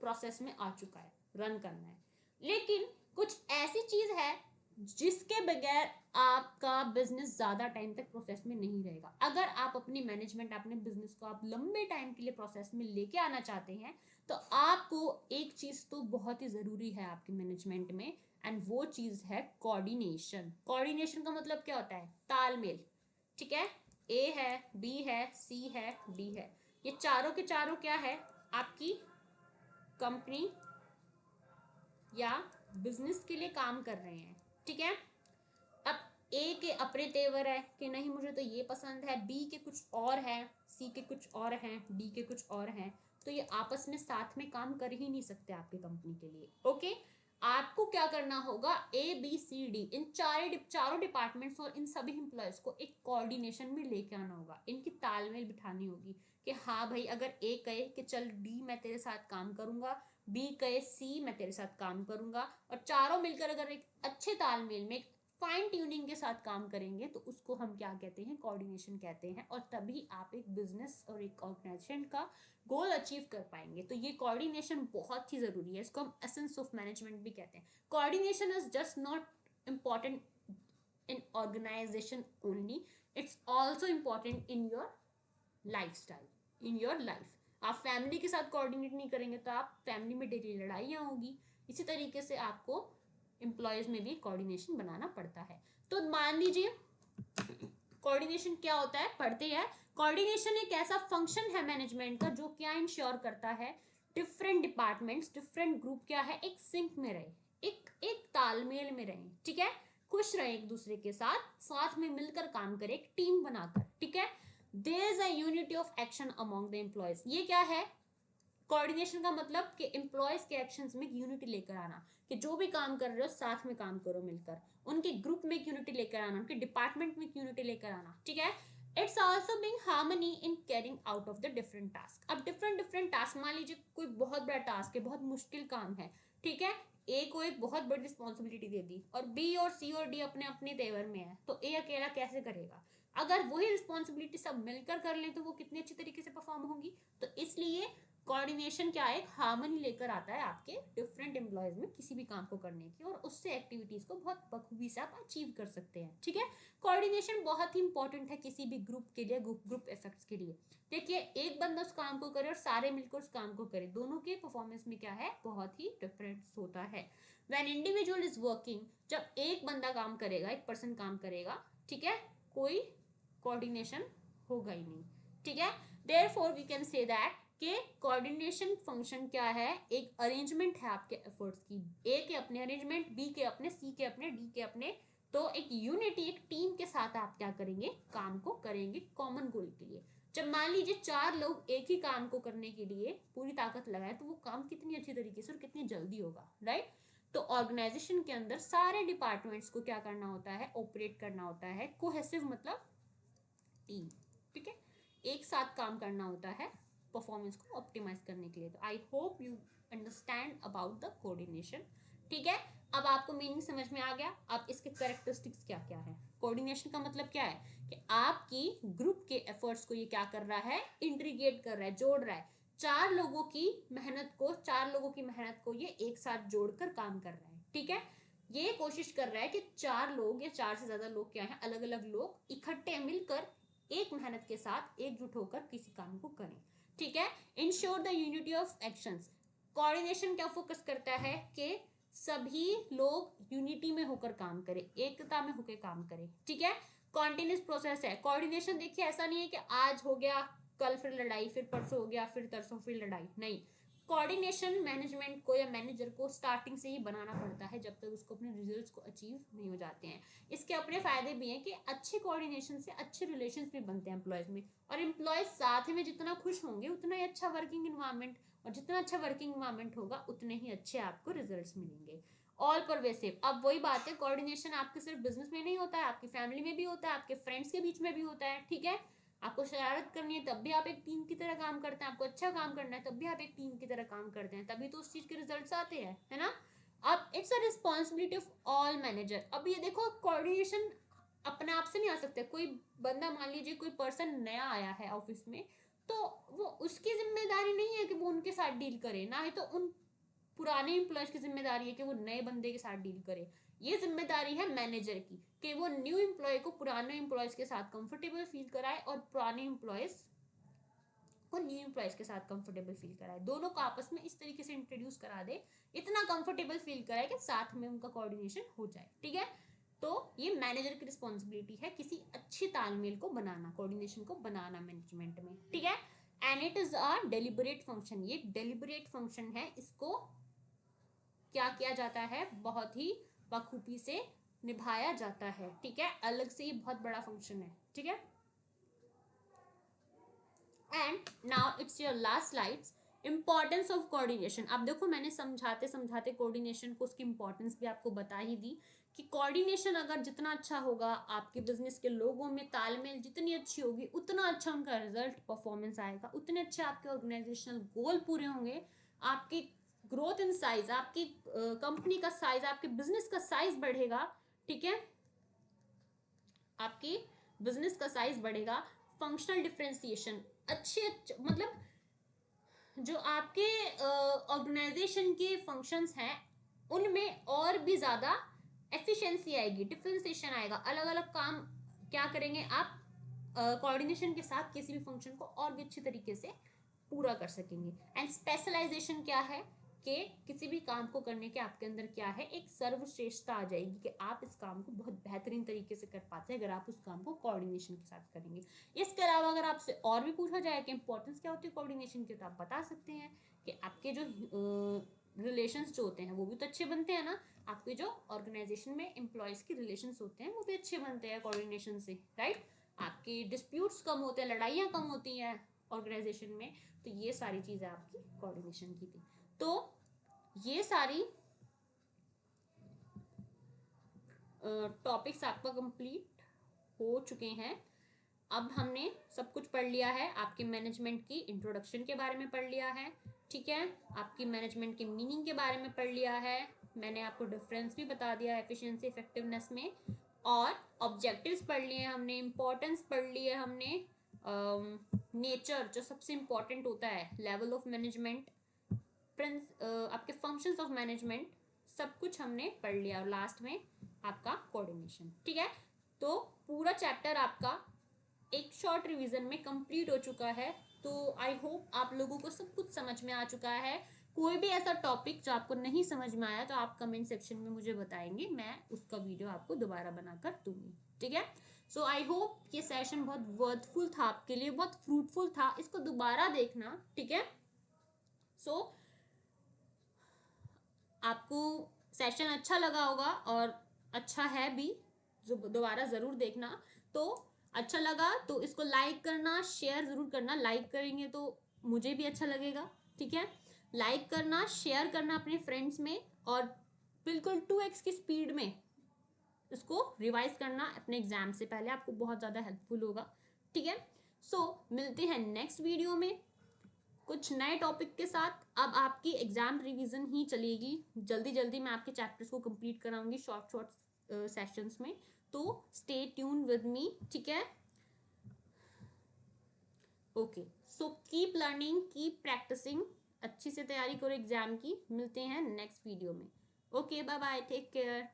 प्रोसेस में आ चुका है, रन करना है। लेकिन कुछ ऐसी चीज है जिसके बगैर आपका बिजनेस ज्यादा टाइम तक प्रोसेस में नहीं रहेगा। अगर आप अपनी मैनेजमेंट, अपने बिजनेस को आप लंबे टाइम के लिए प्रोसेस में लेके आना चाहते हैं, तो आपको एक चीज तो बहुत ही जरूरी है आपके मैनेजमेंट में, एंड वो चीज है कोऑर्डिनेशन। कोऑर्डिनेशन का मतलब क्या होता है, तालमेल। ठीक है, ए है, बी है, सी है, डी है, ये चारों के चारों क्या है, आपकी कंपनी या बिजनेस के लिए काम कर रहे हैं। ठीक है, अब ए के अपने तेवर है कि नहीं मुझे तो ये पसंद है, बी के कुछ और है, सी के कुछ और हैं, डी के कुछ और हैं, तो ये आपस में साथ में काम कर ही नहीं सकते आपकी कंपनी के लिए। ओके, आपको क्या करना होगा, ए बी सी डी, इन चारों डिपार्टमेंट्स और इन सभी एम्प्लॉयज को एक कोऑर्डिनेशन में लेके आना होगा, इनकी तालमेल बिठानी होगी कि हाँ भाई, अगर ए कहे कि चल डी मैं तेरे साथ काम करूंगा, बी कहे सी मैं तेरे साथ काम करूंगा, और चारों मिलकर अगर एक अच्छे तालमेल में, फाइन ट्यूनिंग के साथ काम करेंगे, तो उसको हम क्या कहते हैं, कोऑर्डिनेशन कहते हैं। और तभी आप एक बिजनेस और एक ऑर्गेनाइजेशन का गोल अचीव कर पाएंगे। तो ये कोऑर्डिनेशन बहुत ही जरूरी है, इसको हम एसेंस ऑफ मैनेजमेंट भी कहते हैं। Coordination is just not important in organisation only, it's also important in your lifestyle, in your life. आप फैमिली के साथ कोऑर्डिनेट नहीं करेंगे तो आप फैमिली में डेली लड़ाइयाँ होगी। इसी तरीके से आपको एम्प्लॉयज में भी कोऑर्डिनेशन बनाना पड़ता है। तो मान लीजिए कोऑर्डिनेशन क्या होता है, पढ़ते हैं। कोऑर्डिनेशन एक ऐसा फंक्शन है मैनेजमेंट का जो क्या इंश्योर करता है, डिफरेंट डिपार्टमेंट्स, डिफरेंट ग्रुप क्या है, एक सिंक में रहे, एक तालमेल में रहे। ठीक है, खुश रहे एक दूसरे के साथ, साथ में मिलकर काम करें, एक टीम बनाकर। ठीक है, there is a unity of action among the employees. ये क्या है, कोऑर्डिनेशन का मतलब कि एम्प्लॉयज के एक्शंस में यूनिटी लेकर आना, कि जो भी काम कर रहे हो साथ में काम करो मिलकर, उनके ग्रुप में यूनिटी लेकर आना, उनके डिपार्टमेंट में यूनिटी लेकर आना। ठीक है, it's also being harmony in carrying out of the different task. अब डिफरेंट टास्क, मान लीजिए कोई बहुत बड़ा टास्क है, बहुत मुश्किल काम है। ठीक है, ए को एक बहुत बड़ी रिस्पॉन्सिबिलिटी दे दी, और बी और सी और डी अपने अपने तेवर में है, तो ए अकेला कैसे करेगा। अगर वही रिस्पॉन्सिबिलिटी सब मिलकर कर लें तो वो कितनी अच्छी तरीके से परफॉर्म होंगी। तो इसलिए कोऑर्डिनेशन क्या है, एक हार्मनी लेकर आता है आपके डिफरेंट एम्प्लॉयज में किसी भी काम को करने की, और उससे एक्टिविटीज को बहुत बखूबी से आप अचीव कर सकते हैं। ठीक है, कोऑर्डिनेशन बहुत ही इंपॉर्टेंट है किसी भी ग्रुप के लिए, ग्रुप इफेक्ट्स के लिए। देखिए, एक बंदा उस काम को करे और सारे मिलकर उस काम को करे, दोनों के परफॉर्मेंस में क्या है, बहुत ही डिफरेंस होता है। व्हेन इंडिविजुअल इज वर्किंग, जब एक बंदा काम करेगा, एक पर्सन काम करेगा, ठीक है, कोई कोऑर्डिनेशन होगा ही नहीं। ठीक है, therefore we can say that कि कोऑर्डिनेशन फंक्शन क्या है, एक अरेंजमेंट है आपके एफर्ट्स की। ए के अपने अरेंजमेंट, बी के अपने, सी के अपने, डी के अपने, तो एक यूनिटी, एक टीम के साथ आप क्या करेंगे, काम को करेंगे कॉमन गोल के लिए। जब मान लीजिए 4 लोग एक ही काम को करने के लिए पूरी ताकत लगाए, तो वो काम कितनी अच्छी तरीके से और कितनी जल्दी होगा, राइट। तो ऑर्गेनाइजेशन के अंदर सारे डिपार्टमेंट्स को क्या करना होता है, ऑपरेट करना होता है कोहेसिव, मतलब टीम। ठीक है, एक साथ काम करना होता है परफॉर्मेंस को ऑप्टिमाइज करने के लिए। तो I hope you understand about the coordination. ठीक है, अब आपको मीनिंग समझ में आ गया। अब इसके कैरेक्टरिस्टिक्स क्या क्या है। कोऑर्डिनेशन का मतलब क्या है कि आपकी ग्रुप के एफर्ट्स को ये क्या कर रहा है, इंटीग्रेट कर रहा है, जोड़ रहा है। 4 लोगों की मेहनत को ये एक साथ जोड़कर काम कर रहा है। ठीक है, ये कोशिश कर रहा है कि 4 लोग या 4 से ज्यादा लोग क्या है, अलग अलग लोग इकट्ठे मिलकर एक मेहनत के साथ एकजुट होकर किसी काम को करें। ठीक है, ensure the unity of actions. Coordination क्या फोकस करता है कि सभी लोग यूनिटी में होकर काम करें, एकता में होकर काम करें। ठीक है, कॉन्टिन्यूस प्रोसेस है कोऑर्डिनेशन। देखिए, ऐसा नहीं है कि आज हो गया, कल फिर लड़ाई, फिर परसों हो गया, फिर तरसों फिर लड़ाई, नहीं। कोऑर्डिनेशन मैनेजमेंट को या मैनेजर को स्टार्टिंग से ही बनाना पड़ता है, जब तक उसको अपने रिजल्ट्स को अचीव नहीं हो जाते हैं। इसके अपने फायदे भी हैं कि अच्छे कोऑर्डिनेशन से अच्छे रिलेशंस भी बनते हैं एम्प्लॉयज में, और एम्प्लॉयज साथ में जितना खुश होंगे उतना ही अच्छा वर्किंग इन्वायरमेंट, और जितना अच्छा वर्किंग इन्वायरमेंट होगा उतने ही अच्छे आपको रिजल्ट्स मिलेंगे। ऑल परवेसिव, अब वही बात है, कोऑर्डिनेशन आपके सिर्फ बिजनेस में नहीं होता है, आपकी फैमिली में भी होता है, आपके फ्रेंड्स के बीच में भी होता है। ठीक है, आपको शरारत करनी है तब भी आप एक टीम की तरह काम करते हैं, आपको अच्छा काम करना है तब भी आप एक टीम की तरह काम करते हैं, तभी तो उस चीज के रिजल्ट्स आते हैं, है ना। अब it's a responsibility of all manager. अब ये देखो, कोऑर्डिनेशन अपने आप से नहीं आ सकता। कोई बंदा, मान लीजिए कोई पर्सन नया आया है ऑफिस में, तो वो उसकी जिम्मेदारी नहीं है कि वो उनके साथ डील करे, ना ही तो उन पुराने एम्प्लॉयज की जिम्मेदारी है कि वो नए बंदे के साथ डील करे। ये जिम्मेदारी है मैनेजर की कि वो न्यू एम्प्लॉय को पुराने एम्प्लॉयज के साथ कंफर्टेबल फील कराए, और पुराने एम्प्लॉयज को न्यू एम्प्लॉयज के साथ कंफर्टेबल फील कराए, दोनों को आपस में इस तरीके से इंट्रोड्यूस करा दे, इतना कंफर्टेबल फील कराए कि साथ में उनका कोऑर्डिनेशन हो जाए। ठीक है, तो ये मैनेजर की रिस्पॉन्सिबिलिटी है किसी अच्छी तालमेल को बनाना, कोऑर्डिनेशन को बनाना मैनेजमेंट में। ठीक है, and it is a deliberate function. ये डेलिबरेट फंक्शन है, इसको क्या किया जाता है, बहुत ही बखूबी से निभाया जाता है। ठीक है, अलग से ही बहुत बड़ा फंक्शन है। ठीक है, and now it's your last slides, importance of coordination. अब देखो, मैंने समझाते समझाते कोऑर्डिनेशन को, उसकी इंपॉर्टेंस भी आपको बता ही दी कि कोऑर्डिनेशन अगर जितना अच्छा होगा, आपके बिजनेस के लोगों में तालमेल जितनी अच्छी होगी, उतना अच्छा उनका रिजल्ट परफॉर्मेंस आएगा, उतने अच्छे आपके ऑर्गेनाइजेशनल गोल पूरे होंगे, आपकी ग्रोथ इन साइज, आपकी कंपनी का साइज, आपके बिजनेस का साइज बढ़ेगा। ठीक है, आपकी बिजनेस का साइज बढ़ेगा। फंक्शनल डिफरेंशिएशन, अच्छे मतलब जो आपके ऑर्गेनाइजेशन के फंक्शंस हैं उनमें और भी ज्यादा एफिशिएंसी आएगी, डिफरेंशिएशन आएगा, अलग अलग काम क्या करेंगे आप कोऑर्डिनेशन के साथ किसी भी फंक्शन को और भी अच्छे तरीके से पूरा कर सकेंगे। एंड स्पेशलाइजेशन क्या है कि किसी भी काम को करने के आपके अंदर क्या है, एक सर्वश्रेष्ठता आ जाएगी कि आप इस काम को बहुत बेहतरीन तरीके से कर पाते हैं अगर आप उस काम को कोऑर्डिनेशन के साथ करेंगे। इसके अलावा अगर आपसे और भी पूछा जाए कि इंपॉर्टेंस क्या होती है कोऑर्डिनेशन की, तो आप बता सकते हैं कि आपके जो रिलेशंस जो होते हैं वो भी तो अच्छे बनते हैं ना, आपके जो ऑर्गेनाइजेशन में एम्प्लॉयज के रिलेशंस होते हैं वो भी अच्छे बनते हैं कोऑर्डिनेशन से, राइट। आपकी डिस्प्यूट्स कम होते हैं, लड़ाइयाँ कम होती हैं ऑर्गेनाइजेशन में। तो ये सारी चीज़ें आपकी कोऑर्डिनेशन की थी। तो ये सारी टॉपिक्स आपका कंप्लीट हो चुके हैं। अब हमने सब कुछ पढ़ लिया है, आपके मैनेजमेंट की इंट्रोडक्शन के बारे में पढ़ लिया है। ठीक है, आपकी मैनेजमेंट के मीनिंग के बारे में पढ़ लिया है, मैंने आपको डिफरेंस भी बता दिया एफिशिएंसी इफेक्टिवनेस में, और ऑब्जेक्टिव्स पढ़ लिए हमने, इंपॉर्टेंस पढ़ लिए हमने, नेचर जो सबसे इंपॉर्टेंट होता है, लेवल ऑफ मैनेजमेंट, आपके फंक्शंस ऑफ मैनेजमेंट, सब कुछ हमने पढ़ लिया। और लास्ट में आपका कोऑर्डिनेशन। ठीक है, तो पूरा चैप्टर आपका एक शॉर्ट रिवीजन में कंप्लीट हो चुका है। तो आई होप आप लोगों को सब कुछ समझ में आ चुका है। कोई भी ऐसा टॉपिक जो आपको नहीं समझ में आया तो आप कमेंट सेक्शन में मुझे बताएंगे, मैं उसका वीडियो आपको दोबारा बनाकर दूंगी। ठीक है, सो आई होप ये सेशन बहुत वर्थफुल था आपके लिए, बहुत फ्रूटफुल था, इसको दोबारा देखना। ठीक है, सो आपको सेशन अच्छा लगा होगा और अच्छा है भी, जो दोबारा ज़रूर देखना। तो अच्छा लगा तो इसको लाइक करना, शेयर ज़रूर करना। लाइक करेंगे तो मुझे भी अच्छा लगेगा। ठीक है, लाइक करना, शेयर करना अपने फ्रेंड्स में, और बिल्कुल 2x की स्पीड में इसको रिवाइज करना अपने एग्जाम से पहले, आपको बहुत ज़्यादा हेल्पफुल होगा। ठीक है, सो मिलते हैं नेक्स्ट वीडियो में कुछ नए टॉपिक के साथ। अब आपकी एग्जाम रिवीजन ही चलेगी, जल्दी जल्दी मैं आपके चैप्टर्स को कंप्लीट कराऊंगी शॉर्ट सेशंस में। तो स्टे ट्यून विद मी। ठीक है, okay, so keep learning, keep practising, अच्छी से तैयारी करो एग्जाम की। मिलते हैं नेक्स्ट वीडियो में। Okay, bye bye, take care.